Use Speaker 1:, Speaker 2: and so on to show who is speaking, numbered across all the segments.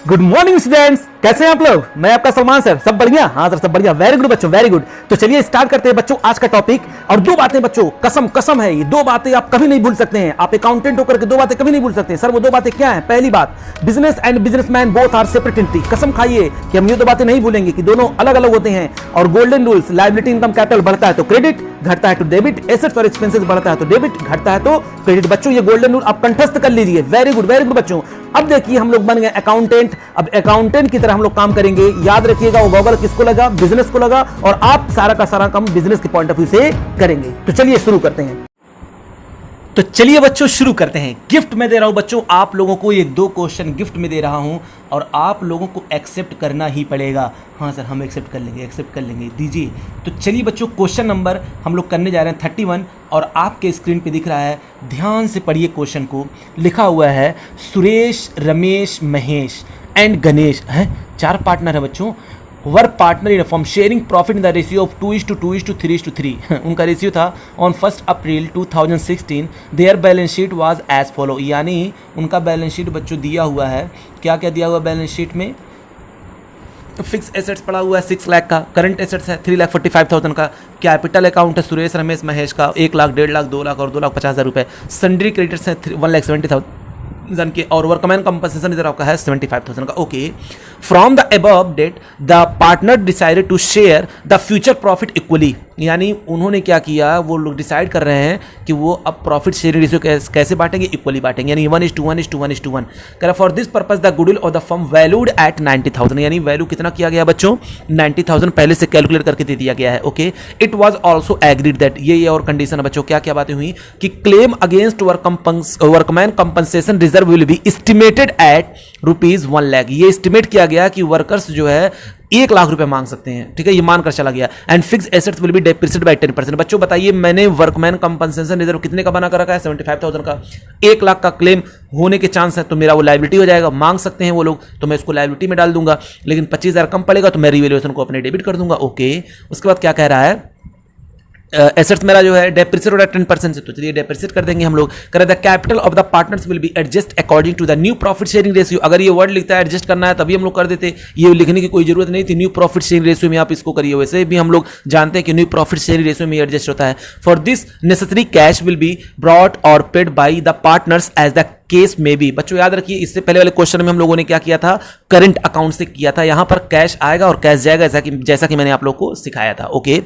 Speaker 1: Good morning students, कैसे हैं आप लोग। मैं आपका सलमान सर। सब बढ़िया? हाँ सर, सब बढ़िया। वेरी गुड बच्चों, वेरी गुड। तो चलिए स्टार्ट करते हैं बच्चों आज का टॉपिक। और दो बातें बच्चों, कसम कसम है, ये दो बातें आप कभी नहीं भूल सकते हैं। आप अकाउंटेंट होकर के दो बातें कभी नहीं भूल सकते हैं। सर वो दो बातें क्या हैं? पहली बात, business and businessman both are separate entity. कसम खाइए कि हम ये दो बातें नहीं भूलेंगे कि दोनों अलग अलग होते हैं। और golden rules, liability income capital बढ़ता है तो क्रेडिट, घटता है तो डेबिट, एसेट्स और एक्सपेंसेस बढ़ता है तो डेबिट, घटता है तो क्रेडिट। बच्चों ये गोल्डन रूल आप कंठस्थ कर लीजिए। वेरी गुड बच्चों। अब देखिए हम लोग बन गए अकाउंटेंट। अब अकाउंटेंट की तरह हम लोग काम करेंगे। याद रखिएगा वो गॉगल किसको लगा? बिजनेस को लगा। और आप सारा का सारा काम बिजनेस के पॉइंट ऑफ व्यू से करेंगे। तो चलिए शुरू करते हैं। तो चलिए बच्चों शुरू करते हैं। गिफ्ट में दे रहा हूं बच्चों आप लोगों को, ये दो क्वेश्चन गिफ्ट में दे रहा हूं और आप लोगों को एक्सेप्ट करना ही पड़ेगा। हाँ सर हम एक्सेप्ट कर लेंगे, दीजिए। तो चलिए बच्चों, क्वेश्चन नंबर हम लोग करने जा रहे हैं 31 और आपके स्क्रीन पे दिख रहा है। ध्यान से पढ़िए क्वेश्चन को। लिखा हुआ है सुरेश, रमेश, महेश एंड गणेश हैं, चार पार्टनर है बच्चों। Were partner in firm sharing profit in the ratio of 2:2:3:3। उनका रेशियो था on 1 April 2016। Their balance sheet was as follow, यानी उनका बैलेंस शीट बच्चों दिया हुआ है। क्या क्या दिया हुआ बैलेंस शीट में? फिक्स एसेट्स पड़ा हुआ है 6 लाख का, करंट एसेट्स है 3,45,000 का, कैपिटल अकाउंट है सुरेश, रमेश, महेश का 1 लाख, 1.5 लाख, 2 लाख और 2,50,000 रुपये। सन्ड्री क्रेडिटर्स हैं 1,70,000 के और वर्कमैन कंपनसेशन रिजर्व आपका है 75,000 का। Okay, from the above date the partner decided to share the future profit equally, यानी उन्होंने क्या किया, वो लोग डिसाइड कर रहे हैं कि वो अब प्रॉफिट शेयरिंग रेशियो कैसे बांटेंगे? इक्वली बांटेंगे, यानी 1:1:1:1 कर। For this purpose the goodwill of the firm valued at 90,000, यानी वैल्यू कितना किया गया बच्चों? 90,000 पहले से कैलकुलेट करके दे दिया गया है। Okay, it was also agreed that, ये और कंडीशन है बच्चों। क्या क्या बातें हुई कि claim against workman compensation reserve will be estimated at ₹1 lakh. ये एस्टिमेट किया गया कि वर्कर्स जो है 1 लाख रुपए मांग सकते हैं, ठीक है, ये मानकर चला गया। And fix assets will be depreciated by 10%। बच्चों बताइए, मैंने वर्कमैन कंपनसेशन रिजर्व कितने का बना कर रखा है? 75,000 का। 1 लाख का क्लेम होने के चांस है तो मेरा वो लायबिलिटी हो जाएगा, मांग सकते हैं वो लोग, तो मैं उसको लायबिलिटी में डाल दूंगा। लेकिन 25,000 कम पड़ेगा तो मैं रिवैल्यूएशन को अपने डेबिट कर दूंगा। ओके, उसके बाद क्या कह रहा है? एसेट्स मेरा जो है डेप्रिसिएट हो रहा है 10% से, तो चलिए डेप्रिसिएट कर देंगे हम लोग। करें the capital of the partners will be adjust according to the new profit sharing ratio. अगर ये वर्ड लिखता है एडजस्ट करना है तभी हम लोग कर देते, ये लिखने की कोई जरूरत नहीं थी। न्यू प्रॉफिट शेयरिंग रेशियो में आप इसको करिए। वैसे भी हम लोग जानते हैं कि न्यू प्रॉफिट शेयरिंग रेशियो में एडजस्ट होता है। For this necessary cash will be brought और paid by the partners as the case may be. बच्चों याद रखिए, इससे पहले वाले क्वेश्चन में हम लोगों ने क्या किया था? करंट अकाउंट से किया था। यहां पर कैश आएगा और कैश जाएगा, जैसा कि मैंने आप लोग को सिखाया था। Okay,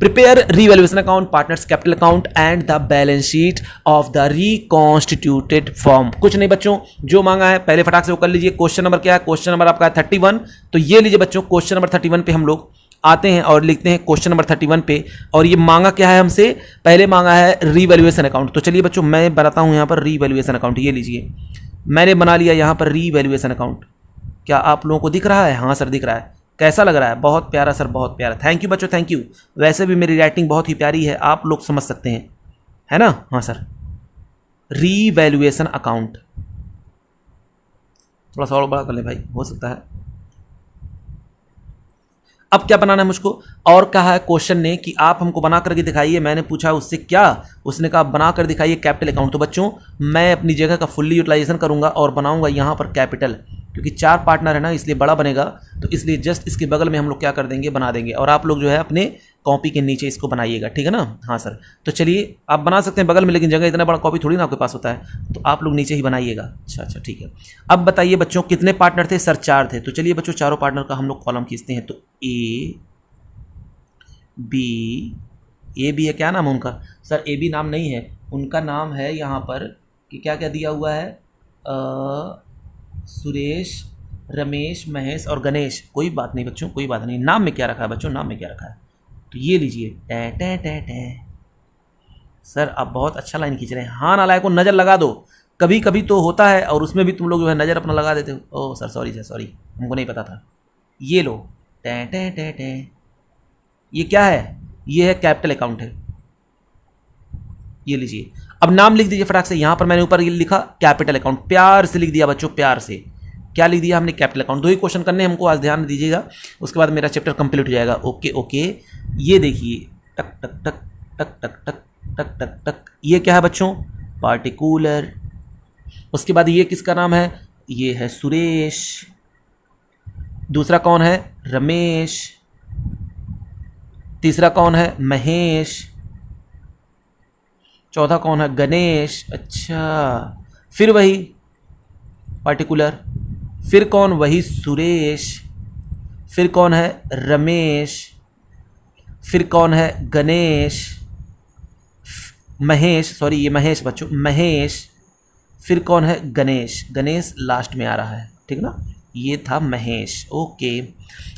Speaker 1: prepare revaluation account, partners capital account and the balance sheet of the reconstituted form. कुछ नहीं बच्चों, जो मांगा है पहले फटाक से वो कर लीजिए। क्वेश्चन नंबर क्या है? क्वेश्चन नंबर आपका है 31। तो ये लीजिए बच्चों, क्वेश्चन नंबर 31 पे हम लोग आते हैं और लिखते हैं क्वेश्चन नंबर 31 पे। और ये मांगा क्या है हमसे? पहले मांगा है रीवैल्यूएशन अकाउंट। तो चलिए बच्चों मैं बनाता हूं यहां पर रीवैल्यूएशन अकाउंट। ये लीजिए, मैंने बना लिया यहां पर रीवैल्यूएशन अकाउंट। क्या आप लोगों को दिख रहा है? हाँ सर दिख रहा है। कैसा लग रहा है? बहुत प्यारा सर, बहुत प्यारा। थैंक यू बच्चों, थैंक यू। वैसे भी मेरी राइटिंग बहुत ही प्यारी है, आप लोग समझ सकते हैं, है ना? हाँ सर, रीवैल्यूएशन अकाउंट थोड़ा सा और बड़ा कर ले भाई, हो सकता है। अब क्या बनाना है मुझको? और कहा है क्वेश्चन ने कि आप हमको बना करके दिखाइए। मैंने पूछा उससे क्या, उसने कहा बना कर दिखाइए कैपिटल अकाउंट। तो बच्चों मैं अपनी जगह का फुल्ली यूटिलाइजेशन करूंगा और बनाऊंगा यहां पर कैपिटल, क्योंकि 4 पार्टनर है ना इसलिए बड़ा बनेगा। तो इसलिए जस्ट इसके बगल में हम लोग क्या कर देंगे? बना देंगे। और आप लोग जो है अपने कॉपी के नीचे इसको बनाइएगा, ठीक है ना? हाँ सर, तो चलिए आप बना सकते हैं बगल में, लेकिन जगह इतना बड़ा कॉपी थोड़ी ना आपके पास होता है, तो आप लोग नीचे ही बनाइएगा। अच्छा ठीक है। अब बताइए बच्चों कितने पार्टनर थे? सर 4 थे। तो चलिए बच्चों चारों पार्टनर का हम लोग कॉलम खींचते हैं। तो ए बी है, क्या नाम है उनका? सर ए बी नाम नहीं है, उनका नाम है यहाँ पर कि क्या क्या दिया हुआ है? सुरेश, रमेश, महेश और गणेश। कोई बात नहीं बच्चों, कोई बात नहीं। नाम में क्या रखा है बच्चों? नाम में क्या रखा है? तो ये लीजिए, टे टे टे टे। सर आप बहुत अच्छा लाइन खींच रहे हैं। हाँ नालायक को नज़र लगा दो, कभी कभी तो होता है और उसमें भी तुम लोग जो है नज़र अपना लगा देते हो। Oh sir sorry sir, sorry, हमको नहीं पता था। ये लो, टे टे टे टे। ये क्या है? ये है कैपिटल अकाउंट है। ये लीजिए, अब नाम लिख दीजिए फटाक से। यहां पर मैंने ऊपर ये लिखा कैपिटल अकाउंट, प्यार से लिख दिया बच्चों, प्यार से। क्या लिख दिया हमने? Capital account. 2 ही क्वेश्चन करने हमको, आज ध्यान दीजिएगा, उसके बाद मेरा चैप्टर कंप्लीट हो जाएगा। ओके ओके, ये देखिए, टक टक टक टक टक टक टक टक टक। ये क्या है बच्चों? पार्टिकुलर। उसके बाद ये किसका नाम है? ये है सुरेश। दूसरा कौन है? रमेश। तीसरा कौन है? महेश। चौथा कौन है? गणेश। अच्छा, फिर वही पार्टिकुलर, फिर कौन? वही सुरेश। फिर कौन है? रमेश। फिर कौन है? गणेश, महेश, सॉरी ये महेश बच्चों, महेश। फिर कौन है? गणेश। गणेश लास्ट में आ रहा है, ठीक ना? ये था महेश। ओके,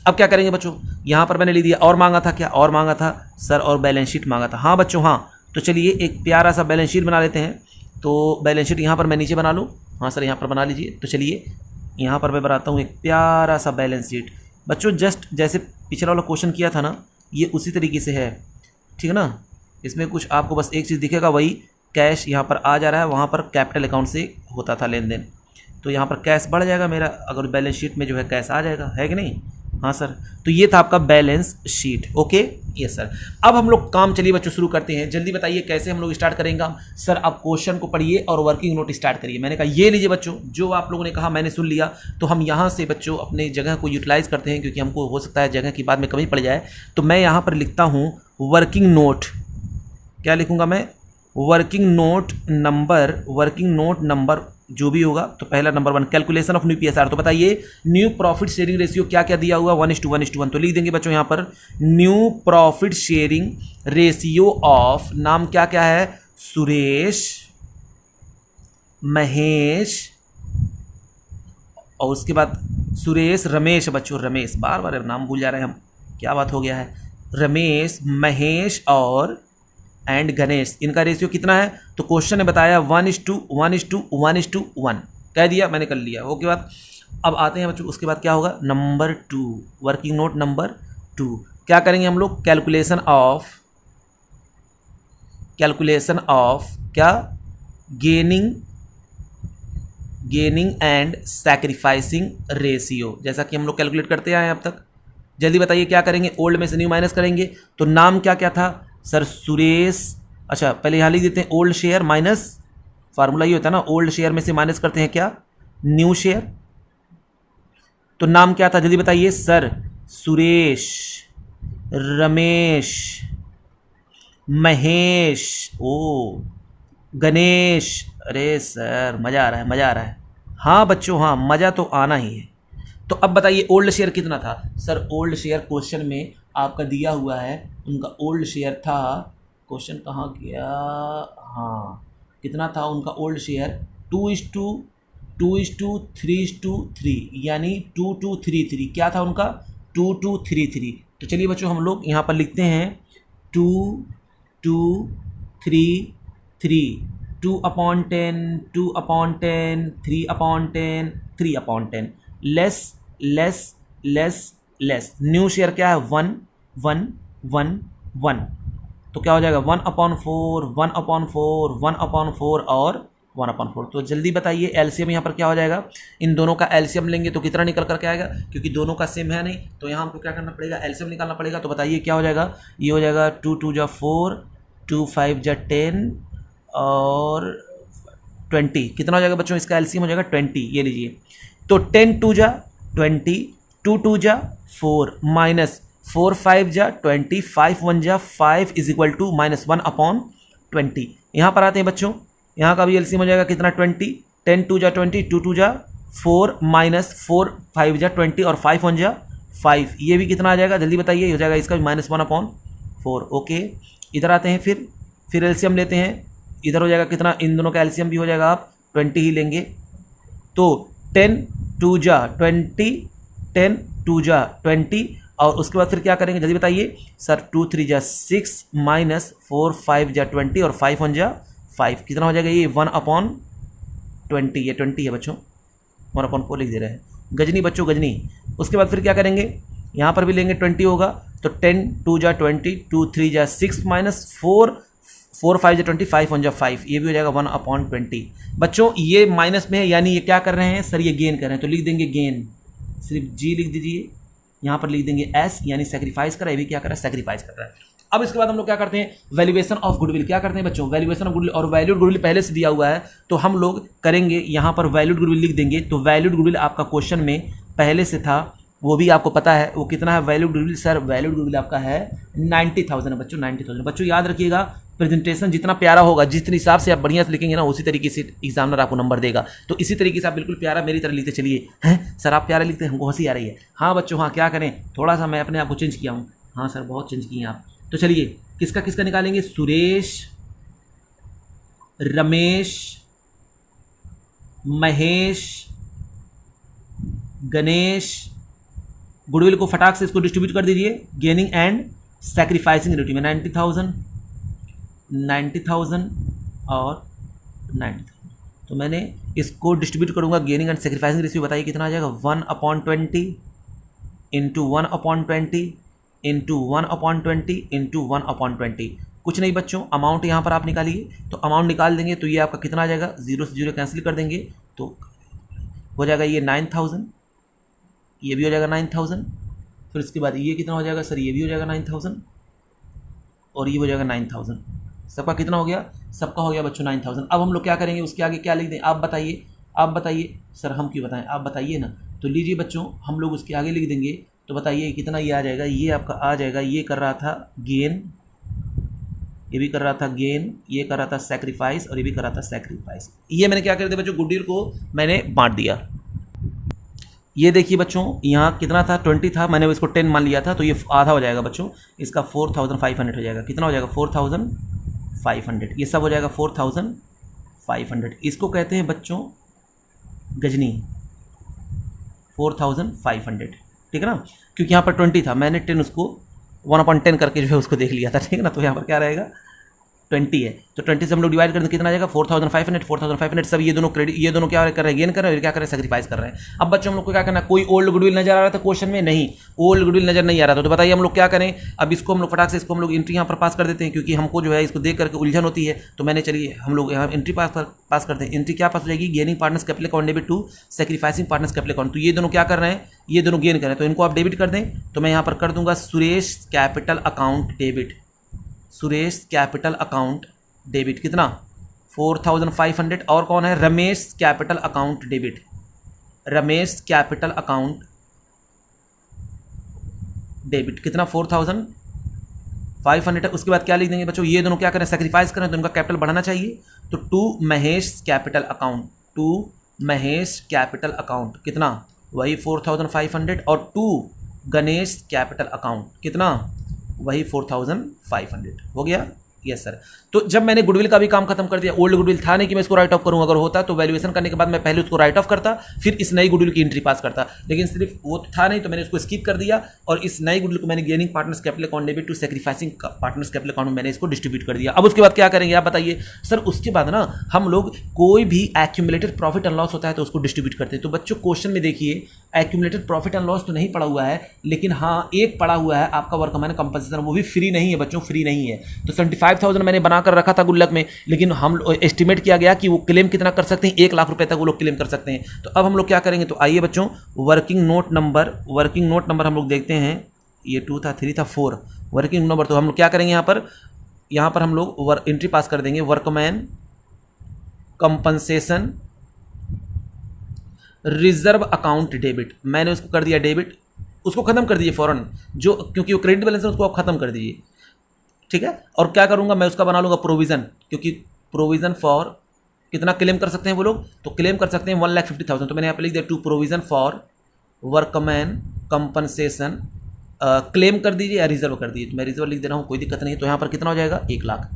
Speaker 1: अब क्या करेंगे बच्चों? यहाँ पर मैंने लिख दिया। और मांगा था क्या? और मांगा था सर, और बैलेंस शीट मांगा था। हाँ बच्चों, हाँ, तो चलिए एक प्यारा सा बैलेंस शीट बना लेते हैं। तो बैलेंस शीट यहाँ पर मैं नीचे बना लूँ? हाँ सर, यहाँ पर बना लीजिए। तो चलिए यहाँ पर मैं बनाता हूँ एक प्यारा सा बैलेंस शीट। बच्चों जस्ट जैसे पिछला वाला क्वेश्चन किया था ना, ये उसी तरीके से है, ठीक है ना? इसमें कुछ आपको बस एक चीज़ दिखेगा, वही कैश यहाँ पर आ जा रहा है, वहाँ पर कैपिटल अकाउंट से होता था लेन देन, तो यहाँ पर कैश बढ़ जाएगा मेरा, अगर बैलेंस शीट में जो है कैश आ जाएगा, है कि नहीं? हाँ सर, तो ये था आपका balance sheet. Okay, yes sir. अब हम लोग काम, चलिए बच्चों शुरू करते हैं। जल्दी बताइए कैसे हम लोग स्टार्ट करेंगे काम? सर आप क्वेश्चन को पढ़िए और वर्किंग नोट स्टार्ट करिए। मैंने कहा ये लीजिए बच्चों, जो आप लोगों ने कहा मैंने सुन लिया, तो हम यहाँ से बच्चों अपने जगह को यूटिलाइज करते हैं, क्योंकि हमको हो सकता है जगह की बाद में कमी पड़ जाए। तो मैं यहाँ पर लिखता हूँ वर्किंग नोट। क्या लिखूँगा मैं? Working note number, working note number जो भी होगा। तो पहला number 1, calculation of new PSR. तो बताइए न्यू प्रॉफिट शेयरिंग रेशियो क्या क्या दिया हुआ? 1:1:1। तो लिख देंगे बच्चों यहाँ पर new profit sharing ratio of, नाम क्या क्या है? सुरेश, महेश, और उसके बाद सुरेश, रमेश। बच्चों रमेश, बार बार नाम भूल जा रहे हैं हम, क्या बात हो गया है? रमेश, महेश और एंड गणेश, इनका रेशियो कितना है? तो क्वेश्चन ने बताया 1:1:1 कह दिया, मैंने कर लिया। ओके बात। अब आते हैं बच्चों, उसके बाद क्या होगा? नंबर 2, वर्किंग नोट नंबर 2, क्या करेंगे हम लोग? कैलकुलेशन ऑफ क्या? गेनिंग एंड सैक्रिफाइसिंग रेशियो, जैसा कि हम लोग कैलकुलेट करते आए अब तक। जल्दी बताइए क्या करेंगे? ओल्ड में से न्यू माइनस करेंगे। तो नाम क्या क्या था सर? सुरेश। अच्छा पहले यहाँ लिख देते हैं ओल्ड शेयर माइनस, फार्मूला ये होता है ना, ओल्ड शेयर में से माइनस करते हैं क्या? New share. तो नाम क्या था? जल्दी बताइए सर। सुरेश, रमेश, महेश, ओ गणेश। अरे सर मज़ा आ रहा है, मज़ा आ रहा है। हाँ बच्चों, हाँ मज़ा तो आना ही है। तो अब बताइए ओल्ड शेयर कितना था? सर ओल्ड शेयर क्वेश्चन में आपका दिया हुआ है, उनका ओल्ड शेयर था, क्वेश्चन कहाँ गया? हाँ, कितना था उनका ओल्ड शेयर? 2:3:3, यानी 2:3:3। क्या था उनका? 2:3:3। तो चलिए बच्चों हम लोग यहाँ पर लिखते हैं 2:3:3, 2/10, 2/10, 3/10, 3/10, less less less less. New share क्या है? 1:1:1:1। तो क्या हो जाएगा? 1/4, 1/4, 1/4 और 1/4। तो जल्दी बताइए एलसीएम यहाँ पर क्या हो जाएगा? इन दोनों का एलसीएम लेंगे तो कितना निकल करके आएगा? क्योंकि दोनों का सेम है नहीं, तो यहाँ हमको क्या करना पड़ेगा? एलसीएम निकालना पड़ेगा। तो बताइए क्या हो जाएगा? ये हो जाएगा 2×2=4, 2×5=10 और 20। कितना हो जाएगा बच्चों? इसका एलसीएम हो जाएगा 20। ये लीजिए, तो 10×2=20, 2×2=4 माइनस 4×5=20, 5×1=5 = -1/20। यहाँ पर आते हैं बच्चों, यहाँ का भी एलसीएम हो जाएगा कितना? 20। 10×2=20, 2×2=4 माइनस 4×5=20 और 5×1=5। ये भी कितना आ जाएगा? जल्दी बताइए। हो जाएगा इसका भी -1/4। ओके, इधर आते हैं, फिर एलसीएम लेते हैं। इधर हो जाएगा कितना? इन दोनों का एलसीएम भी हो जाएगा, आप 20 ही लेंगे। तो 10×2=20, 10×2=20 और उसके बाद फिर क्या करेंगे? जल्दी बताइए सर। 2×3=6 माइनस 4×5=20 और 5×1=5। कितना हो जाएगा? ये 1/20। ये 20 है बच्चों, 1/4 लिख दे रहे हैं। गजनी बच्चों, गजनी। उसके बाद फिर क्या करेंगे? यहाँ पर भी लेंगे 20 होगा, तो 10×2=20, 2×3=6 माइनस 4×5=20, 5×1=5। ये भी हो जाएगा 1/20। बच्चों ये माइनस में है, यानी ये क्या कर रहे हैं सर? ये गेन कर रहे हैं, तो लिख देंगे गेन, सिर्फ जी लिख दीजिए। यहाँ पर लिख देंगे एस, यानी सेक्रीफाइस कर रहा है। ये भी क्या कर रहा है? सेक्रीफाइस कर रहा है। अब इसके बाद हम लोग क्या करते हैं? Valuation of goodwill. क्या करते हैं बच्चों? Valuation of goodwill. और वैल्यूड गुडविल पहले से दिया हुआ है, तो हम लोग करेंगे यहाँ पर वैल्यूड गुडविल लिख देंगे। तो वैल्यूड गुडविल आपका क्वेश्चन में पहले से था वो भी आपको पता है वो कितना है valued goodwill. Sir valued goodwill आपका है 90,000 है बच्चों, 90,000। बच्चों याद रखिएगा, प्रेजेंटेशन जितना प्यारा होगा, जिस हिसाब से आप बढ़िया से लिखेंगे ना, उसी तरीके से एग्जामिनर आपको नंबर देगा। तो इसी तरीके से आप बिल्कुल प्यारा मेरी तरह लिखते चलिए। हैं सर आप प्यारा लिखते हैं, हमको हंसी आ रही है। हाँ बच्चों हाँ, क्या करें, थोड़ा सा मैं अपने आप को चेंज किया हूँ। हाँ सर बहुत चेंज किए हैं आप। तो चलिए किसका किसका निकालेंगे, सुरेश, रमेश, महेश, गणेश। गुडविल को फटाक से इसको डिस्ट्रीब्यूट कर दीजिए गेनिंग एंड सैक्रिफाइसिंग रेशियो में 90,000 और 90,000। तो मैंने इसको डिस्ट्रीब्यूट करूंगा गेनिंग एंड सैक्रिफाइसिंग रेशियो। बताइए कितना आ जाएगा, 1/20 इंटू 1/20 इंटू 1/20 इंटू 1/20। कुछ नहीं बच्चों, अमाउंट यहाँ पर आप निकालिए। तो अमाउंट निकाल देंगे तो ये आपका कितना आ जाएगा, 0 से 0 कैंसिल कर देंगे तो हो जाएगा ये 9,000, ये भी हो जाएगा 9,000। फिर इसके बाद ये कितना हो जाएगा सर, ये भी हो जाएगा 9,000 और ये हो जाएगा 9,000। सबका कितना हो गया, सबका हो गया बच्चों 9,000। अब हम लोग क्या करेंगे, उसके आगे क्या लिख दें, आप बताइए, आप बताइए। सर हम क्यों बताएं, आप बताइए ना। तो लीजिए बच्चों, हम लोग उसके आगे लिख देंगे। तो बताइए कितना ये आ जाएगा, ये आपका आ जाएगा, ये कर रहा था गेन, ये भी कर रहा था गेन, ये कर रहा था सैक्रिफाइस और ये भी कर रहा था सैक्रिफाइस। ये मैंने क्या कर दिया बच्चों, गुडविल को मैंने बांट दिया। ये देखिए बच्चों, यहाँ कितना था, 20 था, मैंने इसको 10 मान लिया था, तो ये आधा हो जाएगा बच्चों, इसका 4,500 हो जाएगा। कितना हो जाएगा, 4,500। ये सब हो जाएगा 4,500। इसको कहते हैं बच्चों गजनी, 4,500, ठीक है ना। क्योंकि यहाँ पर 20 था, मैंने 10 उसको 1/10 करके जो है उसको देख लिया था, ठीक है ना। तो यहाँ पर क्या रहेगा, 20 है, तो 20 से हम लोग डिवाइड करें तो कितना आ जाएगा, 4,500 सब ये दोनों क्रेडिट, ये दोनों क्या कर रहे हैं, गेन कर रहे हैं, क्या कर रहे हैं, सैक्रिफाइस कर रहे हैं। अब बच्चों हम लोग को क्या करना है, कोई ओल्ड गुडविल नजर आ रहा था क्वेश्चन में, नहीं ओल्ड गुडविल नजर नहीं आ रहा था। तो बताइए हम लोग क्या करें, अब इसको हम लोग फटाक से इसको हम लोग एंट्री यहाँ पर पास कर देते हैं, क्योंकि हमको जो है इसको देख करके उलझन होती है। तो मैंने चलिए हम लोग यहाँ एंट्री पास करते हैं। एंट्री क्या पास हो जाएगी, gaining partners capital account debit to sacrificing partners capital account. तो ये दोनों क्या कर रहे हैं, ये दोनों गेन कर रहे हैं, तो इनको आप डेबिट कर दें। तो मैं यहाँ पर कर दूंगा Suresh capital account debit, Suresh capital account debit कितना, 4,500। और कौन है, Ramesh capital account debit, Ramesh capital account debit कितना, 4,500। उसके बाद क्या लिख देंगे बच्चों, ये दोनों क्या करें, सैक्रिफाइस करें, तो इनका कैपिटल बढ़ाना चाहिए। तो to Mahesh capital account, to Mahesh capital account कितना, वही 4,500। और टू गणेश कैपिटल अकाउंट कितना, वही 4,500 हो गया। Yes sir. तो जब मैंने गुडविल का भी काम खत्म कर दिया, ओल्ड गुडविल था नहीं कि मैं इसको राइट ऑफ करूँ, अगर होता तो वैल्यूएशन करने के बाद मैं पहले उसको राइट ऑफ करता, फिर इस नई गुडविल की एंट्री पास करता, लेकिन सिर्फ वो था नहीं, तो मैंने उसको स्किप कर दिया और इस नई गुडविल को मैंने gaining partners capital account debit to sacrificing partners capital account में मैंने इसको डिस्ट्रीब्यूट कर दिया। अब उसके बाद क्या करेंगे आप बताइए सर। उसके बाद ना हम लोग कोई भी एक्यूमुलेटेड प्रॉफिट एंड लॉस होता है तो उसको डिस्ट्रीब्यूट करते हैं। तो बच्चों क्वेश्चन में देखिए एक्यूमुलेटेड प्रॉफिट एंड लॉस तो नहीं पड़ा हुआ है, लेकिन हाँ एक पड़ा हुआ है आपका वर्कमैन कंपनसेशन, वो भी फ्री नहीं है बच्चों, फ्री नहीं है। तो 75,000 मैंने बनाकर रखा था गुल्लक में, लेकिन हम एस्टिमेट किया गया कि वो क्लेम कितना कर सकते हैं, 1 लाख रुपए तक वो लोग क्लेम कर सकते हैं। तो अब हम लोग क्या करेंगे, तो आइए बच्चों वर्किंग नोट नंबर हम लोग देखते हैं। ये 2 था, 3 था, 4 वर्किंग नंबर। तो हम लोग क्या करेंगे, यहाँ पर हम लोग एंट्री पास कर देंगे, workman compensation reserve account debit. मैंने उसको कर दिया डेबिट, उसको खत्म कर दीजिए फौरन, जो क्योंकि वो क्रेडिट बैलेंस है उसको आप खत्म कर दीजिए, ठीक है। और क्या करूंगा मैं, उसका बना लूंगा प्रोविजन, क्योंकि प्रोविजन फॉर कितना क्लेम कर सकते हैं वो लोग, तो क्लेम कर सकते हैं 1,50,000। तो मैंने यहाँ पे लिख दिया to provision for workman compensation, claim कर दीजिए या रिजर्व कर दीजिए। तो मैं रिजर्व लिख दे रहा हूँ, कोई दिक्कत नहीं है। तो यहाँ पर कितना हो जाएगा, 1 लाख।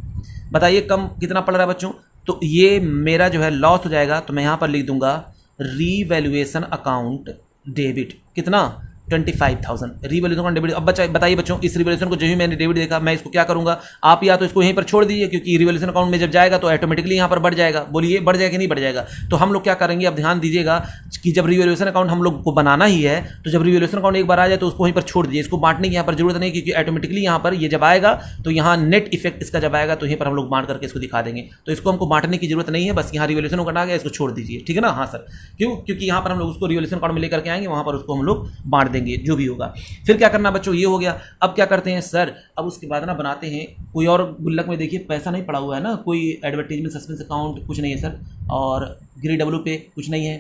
Speaker 1: बताइए कम कितना पड़ रहा है बच्चों, तो ये मेरा जो है लॉस हो जाएगा। तो मैं यहाँ पर लिख दूंगा रीवैल्यूएशन अकाउंट डेबिट कितना, 25,000 रिवैल्यूएशन अकाउंट डेबिट। अब बताइए बच्चों, इस रिवैल्यूएशन को जो ही मैंने डेबिट देखा, मैं इसको क्या करूंगा, आप या तो इसको यहीं पर छोड़ दीजिए, क्योंकि रिवैल्यूएशन अकाउंट में जब जाएगा तो ऑटोमेटिकली यहाँ पर बढ़ जाएगा। बोलिए बढ़ जाएगा कि नहीं बढ़ जाएगा। तो हम लोग क्या करेंगे, अब ध्यान दीजिएगा कि जब रिवैल्यूएशन अकाउंट हम लोग को बनाना ही है, तो जब रिवैल्यूएशन अकाउंट एक बार आ जाए तो उसको वहीं पर छोड़ दीजिए, इसको बांटने की यहाँ पर जरूरत नहीं, क्योंकि ऑटोमेटिकली यहाँ पर ये जब आएगा तो यहाँ नेट इफेक्ट इसका जब आएगा तो यहीं पर हम लोग बांट करके इसको दिखा देंगे। तो इसको हमको बांटने की जरूरत नहीं है, बस यहाँ रिवैल्यूएशन अकाउंट आ गया, इसको छोड़ दीजिए, ठीक है ना। हाँ सर, क्योंकि यहाँ पर हम लोग उसको रिवैल्यूएशन अकाउंट में लेकर के आएंगे, वहाँ पर उसको हम लोग बांट देंगे जो भी होगा। फिर क्या करना बच्चों, ये हो गया। अब क्या करते हैं सर, अब उसके बाद ना बनाते हैं कोई और गुल्लक में, देखिए पैसा नहीं पड़ा हुआ है ना, कोई एडवर्टीजमेंट सस्पेंस अकाउंट कुछ नहीं है सर, और ग्री डब्ल्यू पे कुछ नहीं है,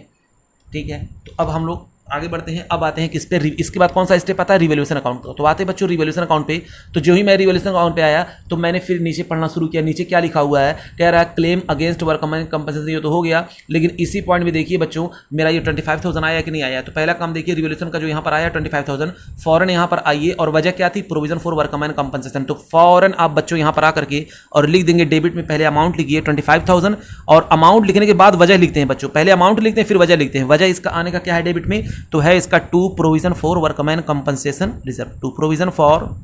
Speaker 1: ठीक है। तो अब हम लोग आगे बढ़ते हैं। अब आते हैं किस पे, इसके बाद कौन सा स्टेप आता है, रिवैल्यूएशन अकाउंट का। तो आते हैं बच्चों रिवैल्यूएशन अकाउंट पे। तो जो ही मैं रिवैल्यूएशन अकाउंट पे आया तो मैंने फिर नीचे पढ़ना शुरू किया। नीचे क्या लिखा हुआ है, कह रहा है क्लेम अगेंस्ट वर्कमैन कंपनसेशन, ये तो हो गया। लेकिन इसी पॉइंट में देखिए बच्चों मेरा ये 25,000 आया कि नहीं आया। तो पहला काम देखिए रिवैल्यूएशन का जो यहाँ पर आया 25,000, फौरन यहाँ पर आइए और वजह क्या थी, प्रोविजन फॉर वर्कमैन कंपनसेशन। तो फौरन आप बच्चों यहाँ पर आकर के और लिख देंगे डेबिट में पहले अमाउंट लिखिए 25,000 और अमाउंट लिखने के बाद वजह लिखते हैं बच्चों। पहले अमाउंट लिखते हैं फिर वजह लिखते हैं। वजह इसका आने का क्या है डेबिट में, तो है इसका to provision for workman compensation reserve, to provision for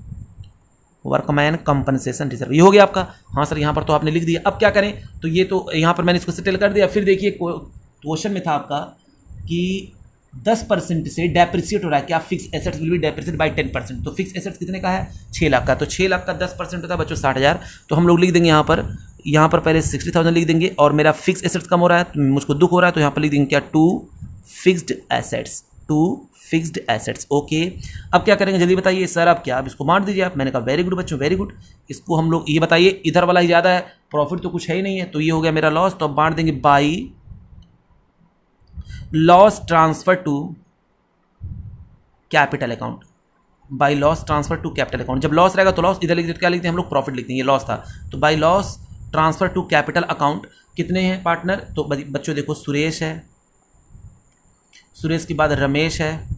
Speaker 1: workman compensation reserve, ये हो गया आपका। हाँ सर यहाँ पर तो आपने लिख दिया। अब क्या करें, तो ये तो यहाँ पर मैंने इसको सेटल कर दिया। फिर देखिए क्वेश्चन में था आपका कि 10% से डेप्रिसिएट हो रहा है, क्या fix assets will be depreciate by 10%। तो फिक्स एसेट्स कितने का है, 6 लाख का। तो 6 लाख का 10% होता है बच्चों 60,000। तो हम लोग लिख देंगे यहाँ पर पहले 60,000 लिख देंगे और मेरा फिक्स एसेट्स कम हो रहा है, मुझको दुख हो रहा है, तो यहाँ पर लिख देंगे क्या, to fixed assets, to fixed assets. Okay, अब क्या करेंगे जल्दी बताइए सर, अब क्या, अब इसको बांट दीजिए आप। मैंने कहा वेरी गुड बच्चों, वेरी गुड। इसको हम लोग ये बताइए, इधर वाला ही ज़्यादा है, प्रॉफिट तो कुछ है ही नहीं है, तो ये हो गया मेरा लॉस। तो अब बांट देंगे by loss transfer to capital account, by loss transfer to capital account. जब लॉस रहेगा तो लॉस, इधर लिखते क्या लिखते हैं हम लोग, प्रॉफिट लिखते हैं, ये लॉस था। तो by loss transfer to capital account कितने हैं पार्टनर, तो बच्चों देखो सुरेश है, सुरेश के बाद रमेश है,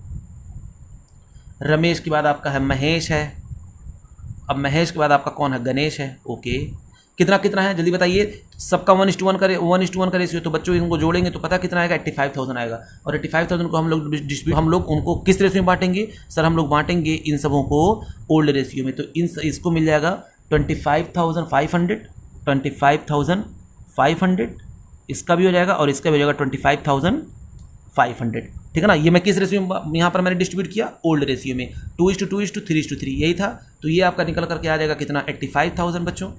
Speaker 1: रमेश के बाद आपका है महेश है, अब महेश के बाद आपका कौन है, गणेश है। ओके, कितना कितना है जल्दी बताइए, सबका 1:1 करे, 1:1 करे रेशियो। तो बच्चों इनको जोड़ेंगे तो पता कितना आएगा, 85,000 आएगा। और 85,000 को हम लोग उनको किस रेशियो में बांटेंगे सर, हम लोग बांटेंगे इन सबों को ओल्ड रेशियो में। तो इसको मिल जाएगा 25,500, 25,500, इसका भी हो जाएगा और इसका भी हो जाएगा 25,500, ठीक है ना। ये मैं किस रेशियो में यहाँ पर मैंने डिस्ट्रीब्यूट किया, ओल्ड रेशियो में, 2:2:3:3 यही था। तो ये आपका निकल करके आ जाएगा कितना, 85,000 बच्चों।